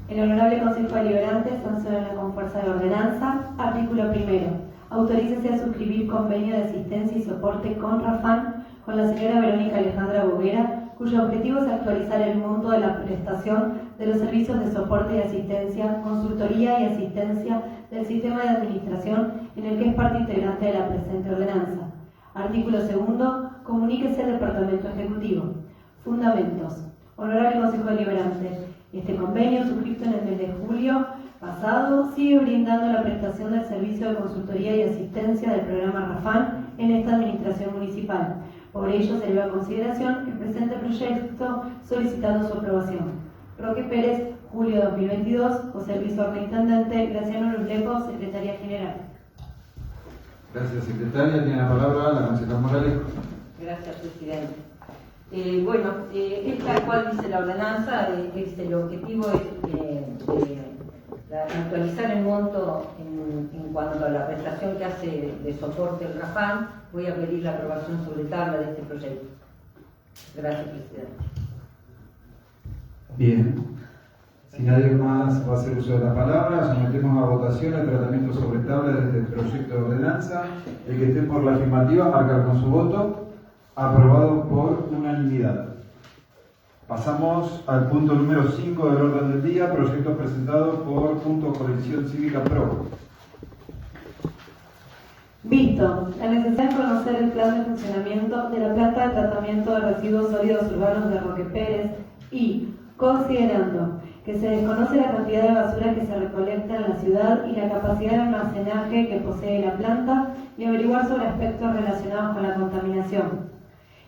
El Honorable Consejo Deliberante sanciona con fuerza de ordenanza. Artículo primero. Autorícese a suscribir convenio de asistencia y soporte con Rafán con la señora Verónica Alejandra Boguera, cuyo objetivo es actualizar el monto de la prestación de los servicios de soporte y asistencia, consultoría y asistencia del sistema de administración en el que es parte integrante de la presente ordenanza. Artículo segundo. Comuníquese al Departamento Ejecutivo. Fundamentos. Honorable Consejo Deliberante. Este convenio, suscrito en el mes de julio pasado, sigue brindando la prestación del servicio de consultoría y asistencia del programa Rafán en esta administración municipal. Por ello, se eleva a consideración el presente proyecto solicitando su aprobación. Roque Pérez, julio 2022, José Luis Horta, Intendente, Graciano Luzlepo, Secretaría General. Gracias, secretaria. Tiene la palabra la concejal Morales. Gracias, presidente. Es tal cual dice la ordenanza, el objetivo es actualizar el monto en cuanto a la prestación que hace de soporte el Rafán. Voy a pedir la aprobación sobre tabla de este proyecto. Gracias, presidente. Bien. Si nadie más va a hacer uso de la palabra, sometemos a votación el tratamiento sobre tabla de este proyecto de ordenanza. El que esté por la afirmativa, marcar con su voto. Aprobado por unanimidad. Pasamos al punto número 5 del orden del día, proyecto presentado por Punto Coalición Cívica Pro. Visto la necesidad de conocer el plan de funcionamiento de la planta de tratamiento de residuos sólidos urbanos de Roque Pérez y, considerando que se desconoce la cantidad de basura que se recolecta en la ciudad y la capacidad de almacenaje que posee la planta, y averiguar sobre aspectos relacionados con la contaminación.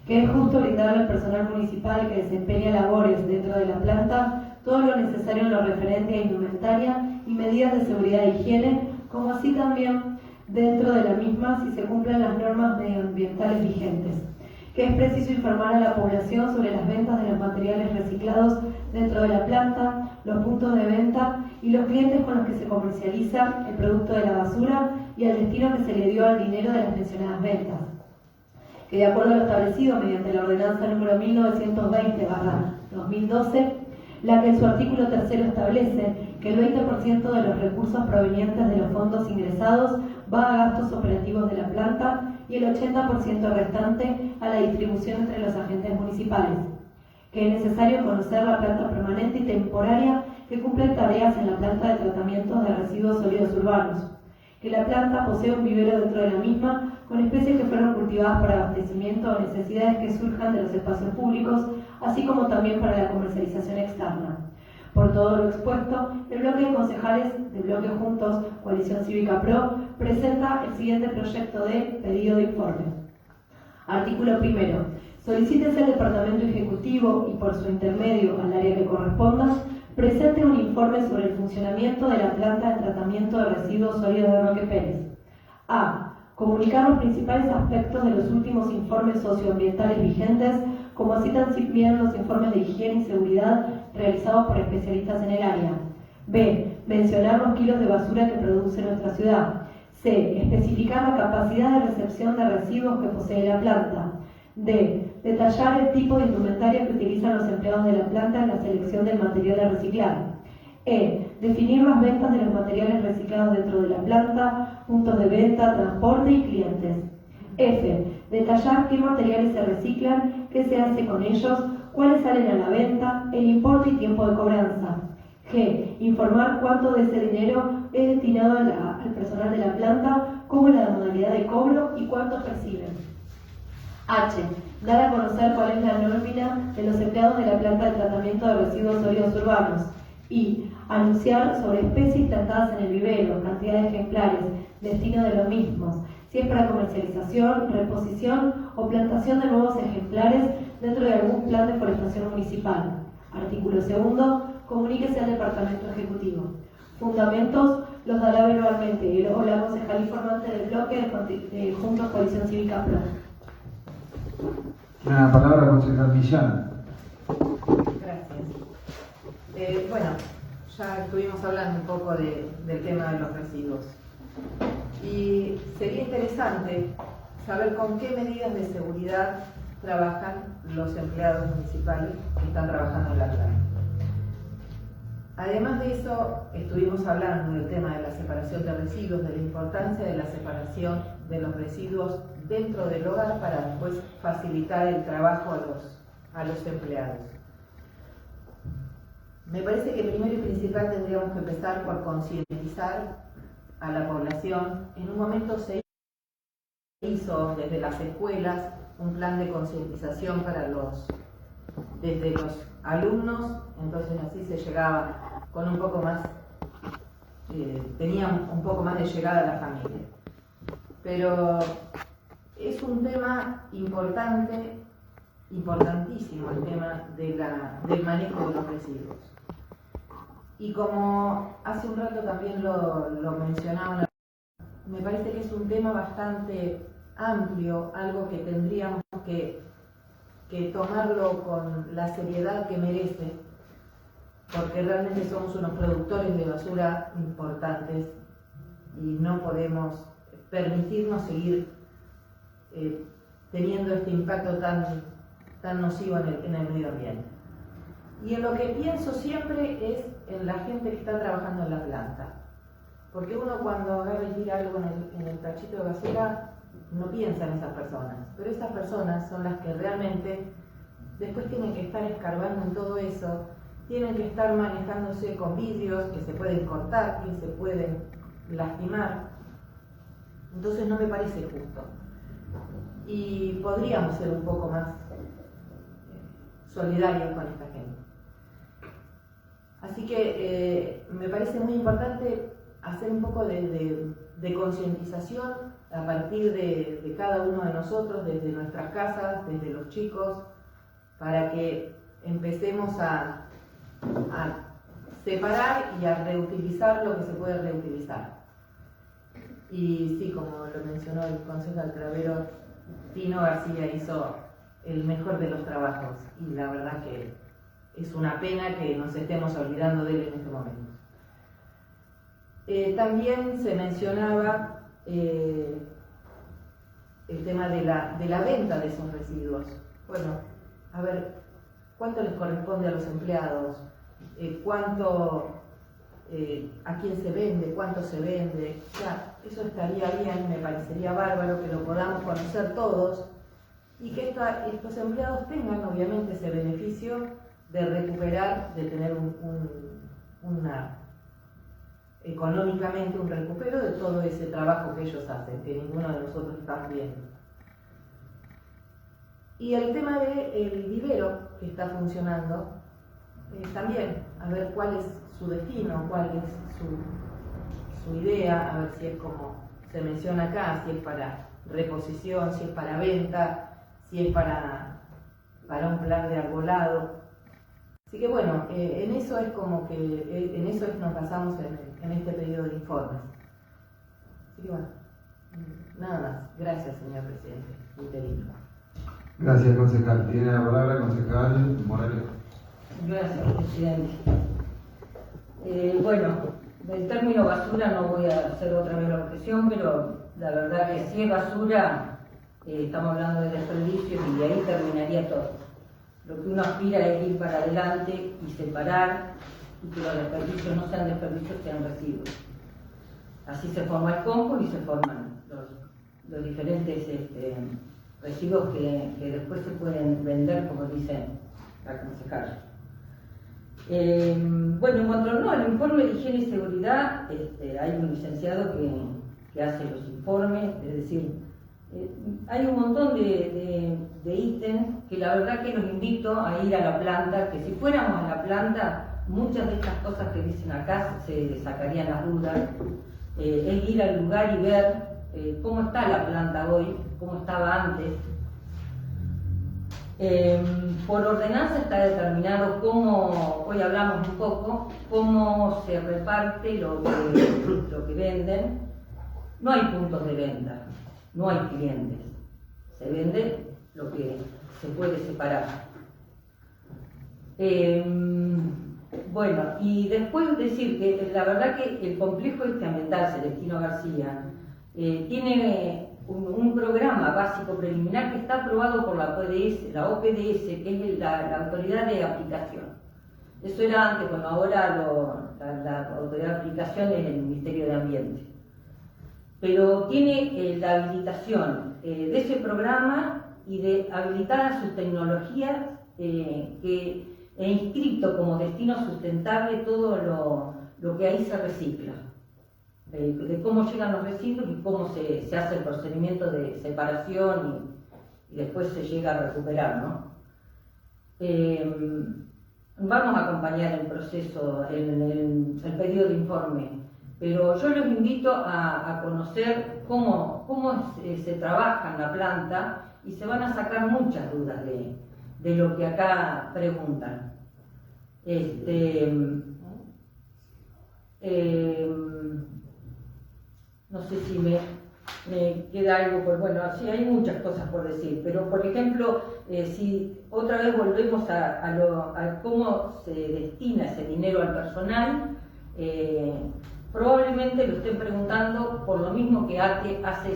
que es justo brindarle al personal municipal que desempeña labores dentro de la planta todo lo necesario en lo referente a indumentaria y medidas de seguridad e higiene, como así también dentro de la misma si se cumplen las normas medioambientales vigentes, que es preciso informar a la población sobre las ventas de los materiales reciclados dentro de la planta, los puntos de venta y los clientes con los que se comercializa el producto de la basura y el destino que se le dio al dinero de las mencionadas ventas, que de acuerdo a lo establecido mediante la ordenanza número 1920/2012, la que en su artículo 3 establece que el 20% de los recursos provenientes de los fondos ingresados va a gastos operativos de la planta y el 80% restante a la distribución entre los agentes municipales, que es necesario conocer la planta permanente y temporaria que cumple tareas en la planta de tratamiento de residuos sólidos urbanos, que la planta posee un vivero dentro de la misma con especies que fueron cultivadas para abastecimiento o necesidades que surjan de los espacios públicos, así como también para la comercialización externa. Por todo lo expuesto, el bloque de concejales de Bloque Juntos, Coalición Cívica PRO, presenta el siguiente proyecto de pedido de informe. Artículo primero. Solicítese al Departamento Ejecutivo y por su intermedio al área que corresponda, presente un informe sobre el funcionamiento de la planta de tratamiento de residuos sólidos de Roque Pérez. A. Comunicar los principales aspectos de los últimos informes socioambientales vigentes, como así también los informes de higiene y seguridad realizados por especialistas en el área. B. Mencionar los kilos de basura que produce nuestra ciudad. C. Especificar la capacidad de recepción de residuos que posee la planta. D. Detallar el tipo de indumentaria que utilizan los empleados de la planta en la selección del material a reciclar. E. Definir las ventas de los materiales reciclados dentro de la planta, puntos de venta, transporte y clientes. F. Detallar qué materiales se reciclan, qué se hace con ellos, cuáles salen a la venta, el importe y tiempo de cobranza. G. Informar cuánto de ese dinero es destinado al personal de la planta, cómo es la modalidad de cobro y cuánto perciben. H. Dar a conocer cuál es la nómina de los empleados de la planta de tratamiento de residuos sólidos urbanos. I. Anunciar sobre especies plantadas en el vivero, cantidad de ejemplares, destino de los mismos, si es para comercialización, reposición o plantación de nuevos ejemplares dentro de algún plan de forestación municipal. Artículo segundo. Comuníquese al Departamento Ejecutivo. Fundamentos los dará verbalmente o la concejal informante del bloque de Juntos Coalición Cívica PRO. Tiene la palabra la concejal Millán. Gracias. Bueno, ya estuvimos hablando un poco del tema de los residuos. Y sería interesante saber con qué medidas de seguridad trabajan los empleados municipales que están trabajando en la planta. Además de eso, estuvimos hablando del tema de la separación de residuos, de la importancia de la separación de los residuos dentro del hogar para después facilitar el trabajo a los empleados. Me parece que primero y principal tendríamos que empezar por concientizar a la población. En un momento se hizo desde las escuelas un plan de concientización desde los alumnos, entonces así se llegaba con un poco más, tenía un poco más de llegada a la familia. Pero es un tema importantísimo el tema del manejo de los residuos. Y como hace un rato también lo mencionaban, me parece que es un tema bastante amplio, algo que tendríamos que tomarlo con la seriedad que merece, porque realmente somos unos productores de basura importantes y no podemos permitirnos seguir teniendo este impacto tan nocivo en el medio ambiente. Y en lo que pienso siempre es en la gente que está trabajando en la planta, porque uno cuando agarra y tira algo en el tachito de basura no piensa en esas personas, pero esas personas son las que realmente después tienen que estar escarbando en todo eso, tienen que estar manejándose con vidrios que se pueden cortar, que se pueden lastimar. Entonces no me parece justo. Y podríamos ser un poco más solidarios con esta gente. Así que me parece muy importante hacer un poco de concientización a partir de cada uno de nosotros, desde nuestras casas, desde los chicos, para que empecemos a separar y a reutilizar lo que se puede reutilizar. Y sí, como lo mencionó el concejal Cravero, Tino García hizo el mejor de los trabajos y la verdad que es una pena que nos estemos olvidando de él en este momento. También se mencionaba el tema de la venta de esos residuos. Bueno, a ver, ¿cuánto les corresponde a los empleados? ¿Cuánto, a quién se vende? ¿Cuánto se vende? Ya, eso estaría bien, me parecería bárbaro que lo podamos conocer todos y que estos empleados tengan obviamente ese beneficio de recuperar, de tener económicamente un recupero de todo ese trabajo que ellos hacen, que ninguno de nosotros estamos viendo. Y el tema del vivero que está funcionando, también, a ver cuál es su destino, cuál es su idea, a ver si es como se menciona acá, si es para reposición, si es para venta, si es para un plan de arbolado. Así que bueno, en eso es como que, en eso nos basamos en este pedido de informes. Así que bueno, nada más. Gracias, señor presidente interino. Gracias, concejal. Tiene la palabra el concejal Morales. Gracias, presidente. Bueno, del término basura no voy a hacer otra vez la objeción, pero la verdad que si es basura, estamos hablando de desperdicios y de ahí terminaría todo. Lo que uno aspira es ir para adelante y separar y que los desperdicios no sean desperdicios, sean residuos. Así se forma el compost y se forman los diferentes residuos que después se pueden vender, como dice la concejala. Bueno, en cuanto al informe de higiene y seguridad, hay un licenciado que hace los informes, es decir, hay un montón de ítems que la verdad que los invito a ir a la planta, que si fuéramos a la planta, muchas de estas cosas que dicen acá se sacarían las dudas. Es ir al lugar y ver cómo está la planta hoy, cómo estaba antes. Por ordenanza está determinado cómo, hoy hablamos un poco, cómo se reparte lo que venden. No hay puntos de venta, no hay clientes, se vende lo que se puede separar. Bueno, y después decir que la verdad que el complejo ambiental Celestino García tiene un programa básico preliminar que está aprobado por la OPDS, que es la autoridad de aplicación. Eso era antes, bueno, ahora la autoridad de aplicación es el Ministerio de Ambiente. Pero tiene la habilitación de ese programa y de habilitar sus tecnologías e inscrito como destino sustentable todo lo que ahí se recicla. De cómo llegan los residuos y cómo se hace el procedimiento de separación y después se llega a recuperar, ¿no? Vamos a acompañar el proceso, el pedido de informe, pero yo los invito a conocer cómo se trabaja en la planta y se van a sacar muchas dudas de lo que acá preguntan. No sé si me queda algo por... Bueno, sí, hay muchas cosas por decir, pero por ejemplo, si otra vez volvemos a cómo se destina ese dinero al personal, probablemente lo estén preguntando por lo mismo que ATE hace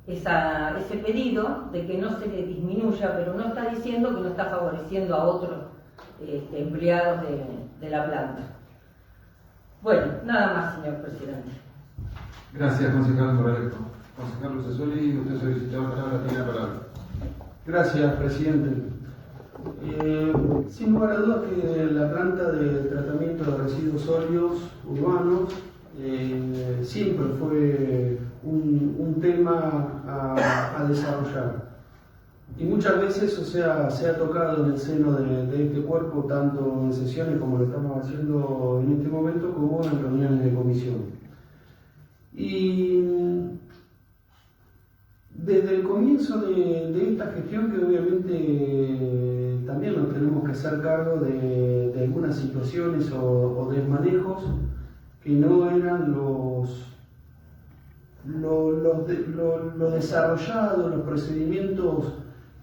ese pedido de que no se le disminuya, pero no está diciendo que no está favoreciendo a otros empleados de la planta. Bueno, nada más, señor presidente. Gracias, concejal Morales. Concejal Lucesoli, usted solicitó la palabra, tiene la palabra. Gracias, presidente. Sin lugar a dudas que la planta de tratamiento de residuos sólidos urbanos siempre fue un tema a desarrollar. Y muchas veces, o sea, se ha tocado en el seno de este cuerpo, tanto en sesiones como lo estamos haciendo en este momento, como en reuniones de comisión. Y desde el comienzo de esta gestión, que obviamente también nos tenemos que hacer cargo de algunas situaciones o desmanejos que no eran lo desarrollado, los procedimientos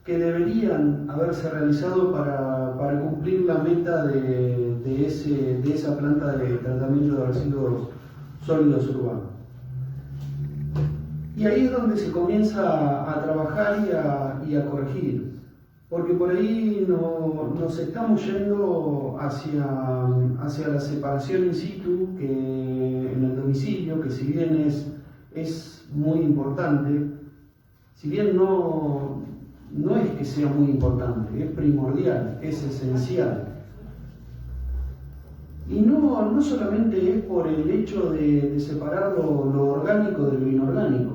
que deberían haberse realizado para cumplir la meta de esa planta de tratamiento de residuos sólidos urbanos. Y ahí es donde se comienza a trabajar y a corregir, porque por ahí nos estamos yendo hacia la separación in situ, que en el domicilio, que si bien es muy importante, si bien no es que sea muy importante, es primordial, es esencial. Y no solamente es por el hecho de separar lo orgánico de lo inorgánico.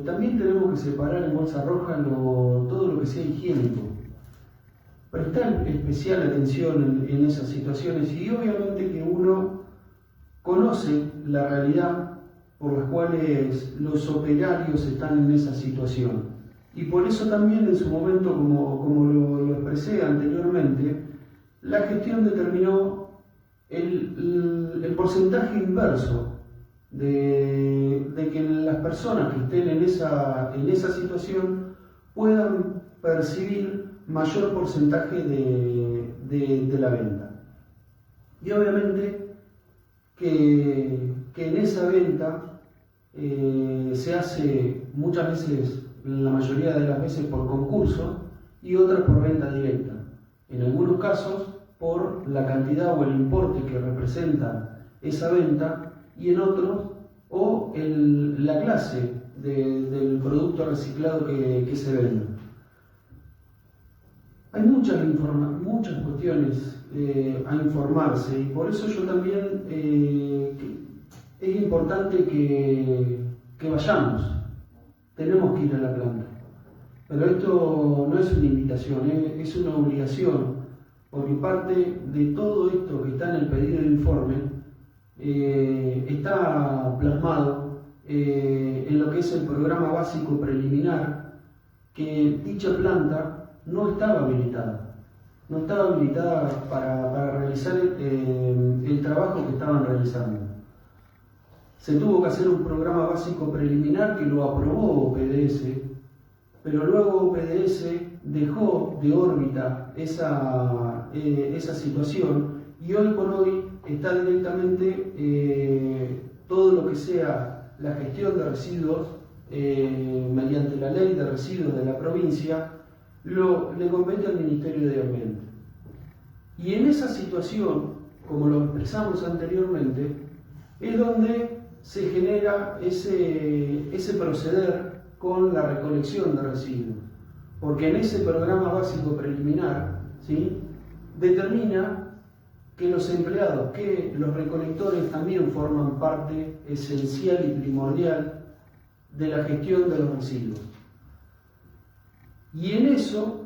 También tenemos que separar en bolsa roja todo lo que sea higiénico. Prestar especial atención en esas situaciones, y obviamente que uno conoce la realidad por las cuales los operarios están en esa situación. Y por eso también en su momento, como lo expresé anteriormente, la gestión determinó el porcentaje inverso de que las personas que estén en esa situación puedan percibir mayor porcentaje de la venta. Y obviamente que en esa venta se hace muchas veces, la mayoría de las veces por concurso, y otras por venta directa. En algunos casos por la cantidad o el importe que representa esa venta, y en otros o la clase del producto reciclado que se vende. Hay muchas cuestiones a informarse, y por eso yo también es importante que vayamos. Tenemos que ir a la planta. Pero esto no es una invitación, es una obligación, porque parte de todo esto que está en el pedido de informe está plasmado en lo que es el programa básico preliminar, que dicha planta no estaba habilitada. No estaba habilitada para realizar el trabajo que estaban realizando. Se tuvo que hacer un programa básico preliminar que lo aprobó PDS, pero luego PDS dejó de órbita esa situación, y hoy por hoy está directamente todo lo que sea la gestión de residuos mediante la ley de residuos de la provincia, le compete al Ministerio de Ambiente. Y en esa situación, como lo expresamos anteriormente, es donde se genera ese proceder con la recolección de residuos, porque en ese programa básico preliminar, ¿sí?, determina que los empleados, que los recolectores también forman parte esencial y primordial de la gestión de los residuos. Y en eso,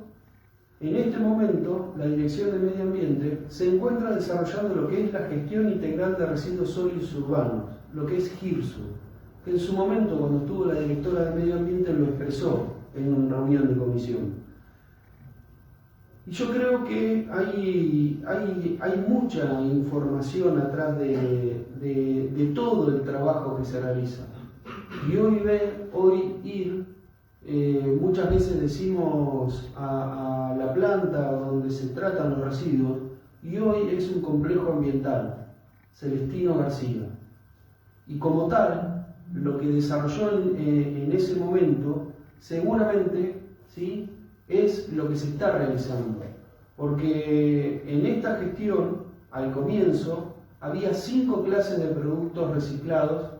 en este momento, la Dirección de Medio Ambiente se encuentra desarrollando lo que es la gestión integral de residuos sólidos urbanos, lo que es GIRSU, que en su momento, cuando estuvo la directora de Medio Ambiente, lo expresó en una reunión de comisión. Y yo creo que hay mucha información atrás de todo el trabajo que se realiza. Y hoy ir, muchas veces decimos a la planta donde se tratan los residuos, y hoy es un complejo ambiental, Celestino García. Y como tal, lo que desarrolló en ese momento, seguramente, ¿sí?, es lo que se está realizando. Porque en esta gestión, al comienzo, había 5 clases de productos reciclados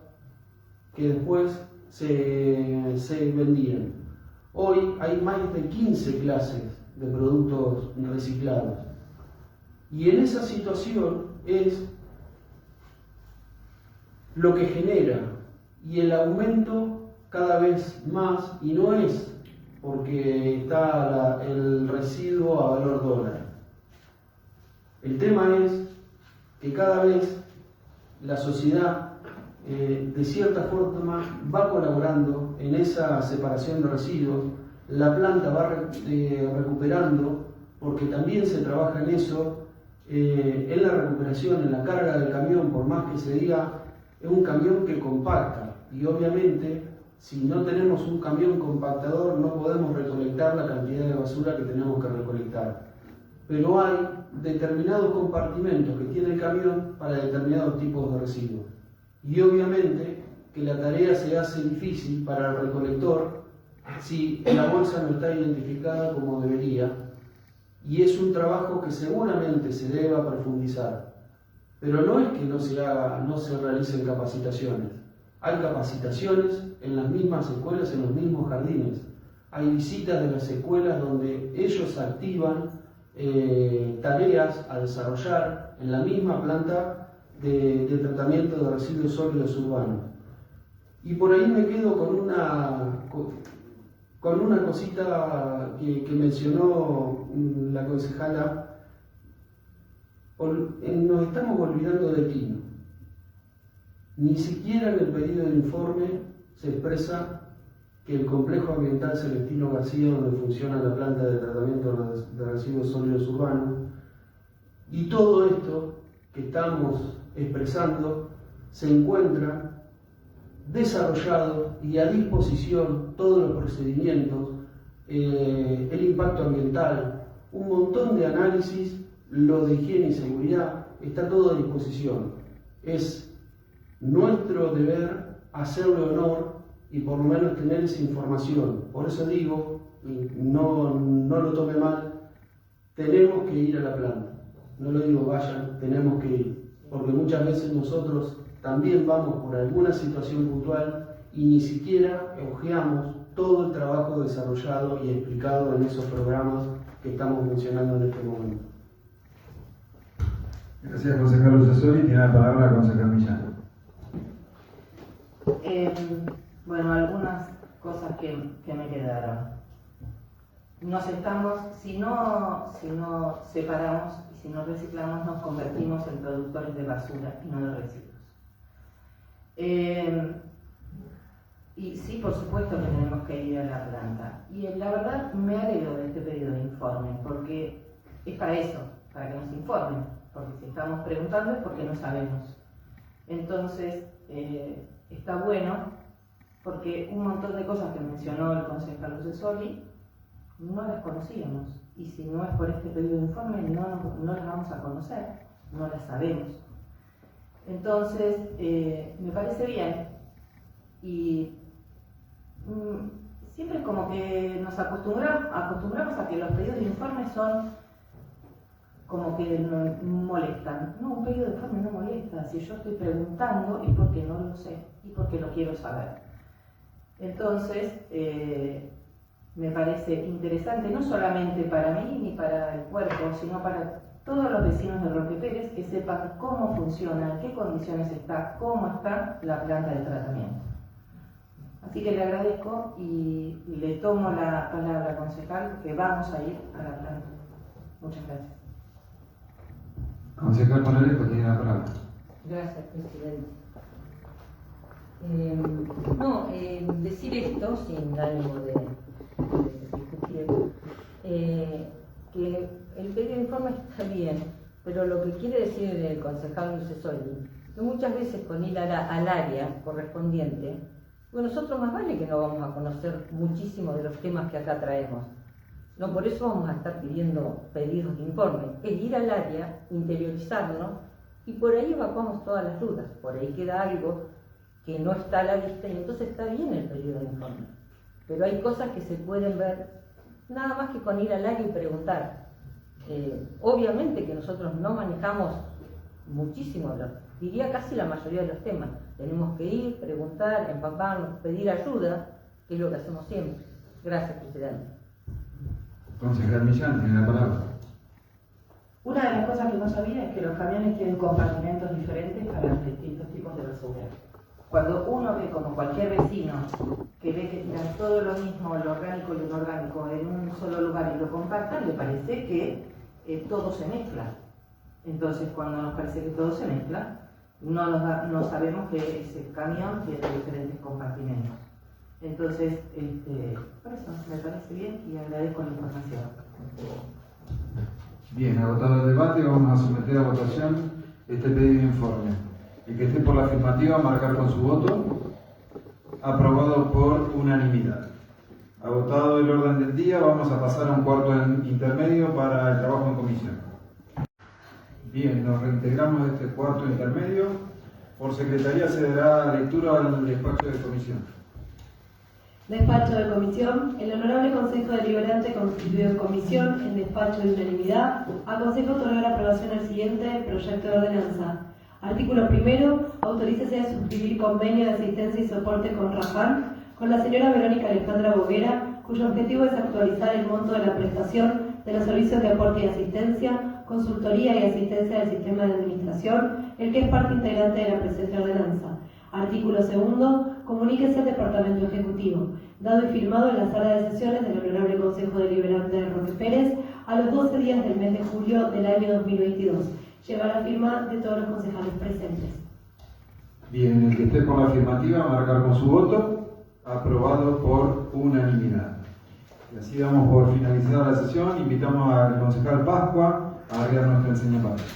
que después se vendían. Hoy hay más de 15 clases de productos reciclados. Y en esa situación es lo que genera, y el aumento cada vez más, y no es porque está el residuo a valor dólar. El tema es que cada vez la sociedad de cierta forma va colaborando en esa separación de residuos. La planta va recuperando, porque también se trabaja en eso, en la recuperación, en la carga del camión, por más que se diga, es un camión que compacta. Y obviamente, si no tenemos un camión compactador, no podemos recolectar la cantidad de basura que tenemos que recolectar. Pero hay determinados compartimentos que tiene el camión para determinados tipos de residuos. Y obviamente que la tarea se hace difícil para el recolector si la bolsa no está identificada como debería. Y es un trabajo que seguramente se deba profundizar. Pero no es que no se realicen capacitaciones. Hay capacitaciones en las mismas escuelas, en los mismos jardines. Hay visitas de las escuelas donde ellos activan tareas a desarrollar en la misma planta de tratamiento de residuos sólidos urbanos. Y por ahí me quedo con una cosita que mencionó la concejala. Nos estamos olvidando de Tino. Ni siquiera en el pedido de informe se expresa que el complejo ambiental Celestino García, donde funciona la planta de tratamiento de residuos sólidos urbanos, y todo esto que estamos expresando se encuentra desarrollado y a disposición todos los procedimientos, el impacto ambiental, un montón de análisis, lo de higiene y seguridad, está todo a disposición. Es nuestro deber hacerle honor y por lo menos tener esa información. Por eso digo, y no lo tome mal, tenemos que ir a la planta. No lo digo vayan, tenemos que ir. Porque muchas veces nosotros también vamos por alguna situación puntual y ni siquiera ojeamos todo el trabajo desarrollado y explicado en esos programas que estamos mencionando en este momento. Gracias, concejal Lucesoli. Tiene la palabra la concejal Millán. Bueno, algunas cosas que me quedaron. Nos estamos, si no separamos y si no reciclamos, nos convertimos en productores de basura y no de residuos. Y sí, por supuesto que tenemos que ir a la planta. Y la verdad me alegro de este pedido de informe, porque es para eso, para que nos informen. Porque si estamos preguntando es porque no sabemos. Entonces, está bueno, porque un montón de cosas que mencionó el concejal Lucesoli no las conocíamos. Y si no es por este pedido de informe, no las vamos a conocer, no las sabemos. Entonces, me parece bien. Y siempre como que nos acostumbramos a que los pedidos de informe son como que molestan. No, un pedido de informe no molesta. Si yo estoy preguntando es porque no lo sé y porque lo quiero saber. Entonces, me parece interesante, no solamente para mí ni para el cuerpo, sino para todos los vecinos de Roque Pérez, que sepan cómo funciona, en qué condiciones está, cómo está la planta de tratamiento. Así que le agradezco y le tomo la palabra, concejal, que vamos a ir a la planta. Muchas gracias. Concejal Morales, tiene la palabra. Gracias, presidente. Decir esto sin ánimo de discutir, que el pedido de informe está bien, pero lo que quiere decir el concejal Lucesoli, que muchas veces con ir al área correspondiente, bueno, nosotros más vale que no vamos a conocer muchísimo de los temas que acá traemos. No, por eso vamos a estar pidiendo pedidos de informe. Es ir al área, interiorizarnos y por ahí evacuamos todas las dudas. Por ahí queda algo que no está a la vista y entonces está bien el pedido de informe. Pero hay cosas que se pueden ver nada más que con ir al área y preguntar. Obviamente que nosotros no manejamos muchísimo, diría casi la mayoría de los temas. Tenemos que ir, preguntar, empaparnos, pedir ayuda, que es lo que hacemos siempre. Gracias, presidente. Concejal Millán, tiene la palabra. Una de las cosas que no sabía es que los camiones tienen compartimentos diferentes para los distintos tipos de basura. Cuando uno ve, como cualquier vecino, que ve que tiran todo lo mismo, lo orgánico y lo inorgánico, en un solo lugar y lo compartan, le parece que todo se mezcla. Entonces, cuando nos parece que todo se mezcla, no sabemos que ese camión tiene diferentes compartimentos. Entonces, por eso me parece bien y agradezco la información. Bien, agotado el debate, vamos a someter a votación este pedido de informe. El que esté por la afirmativa, marcar con su voto. Aprobado por unanimidad. Agotado el orden del día, vamos a pasar a un cuarto intermedio para el trabajo en comisión. Bien, nos reintegramos de este cuarto intermedio. Por secretaría se dará lectura al despacho de comisión. Despacho de comisión. El Honorable Consejo Deliberante constituido en comisión, en despacho de unanimidad, aconseja otorgar aprobación al siguiente proyecto de ordenanza. Artículo primero. Autorícese a suscribir convenio de asistencia y soporte con Rafán con la señora Verónica Alejandra Boguera, cuyo objetivo es actualizar el monto de la prestación de los servicios de aporte y asistencia, consultoría y asistencia del sistema de administración, el que es parte integrante de la presente ordenanza. Artículo segundo. Comuníquese al Departamento Ejecutivo, dado y firmado en la sala de sesiones del Honorable Consejo Deliberante de Roque Pérez a los 12 días del mes de julio del año 2022. Lleva la firma de todos los concejales presentes. Bien, el que esté por la afirmativa, marcar con su voto. Aprobado por unanimidad. Y así damos por finalizada la sesión. Invitamos al concejal Pascua a dar nuestra enseña patria.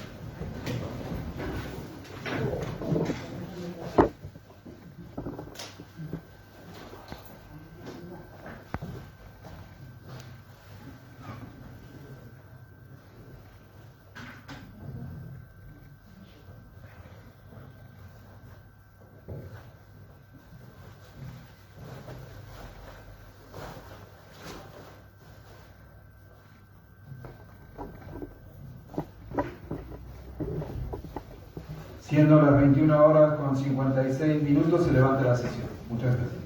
Siendo las 21 horas con 56 minutos, se levanta la sesión. Muchas gracias.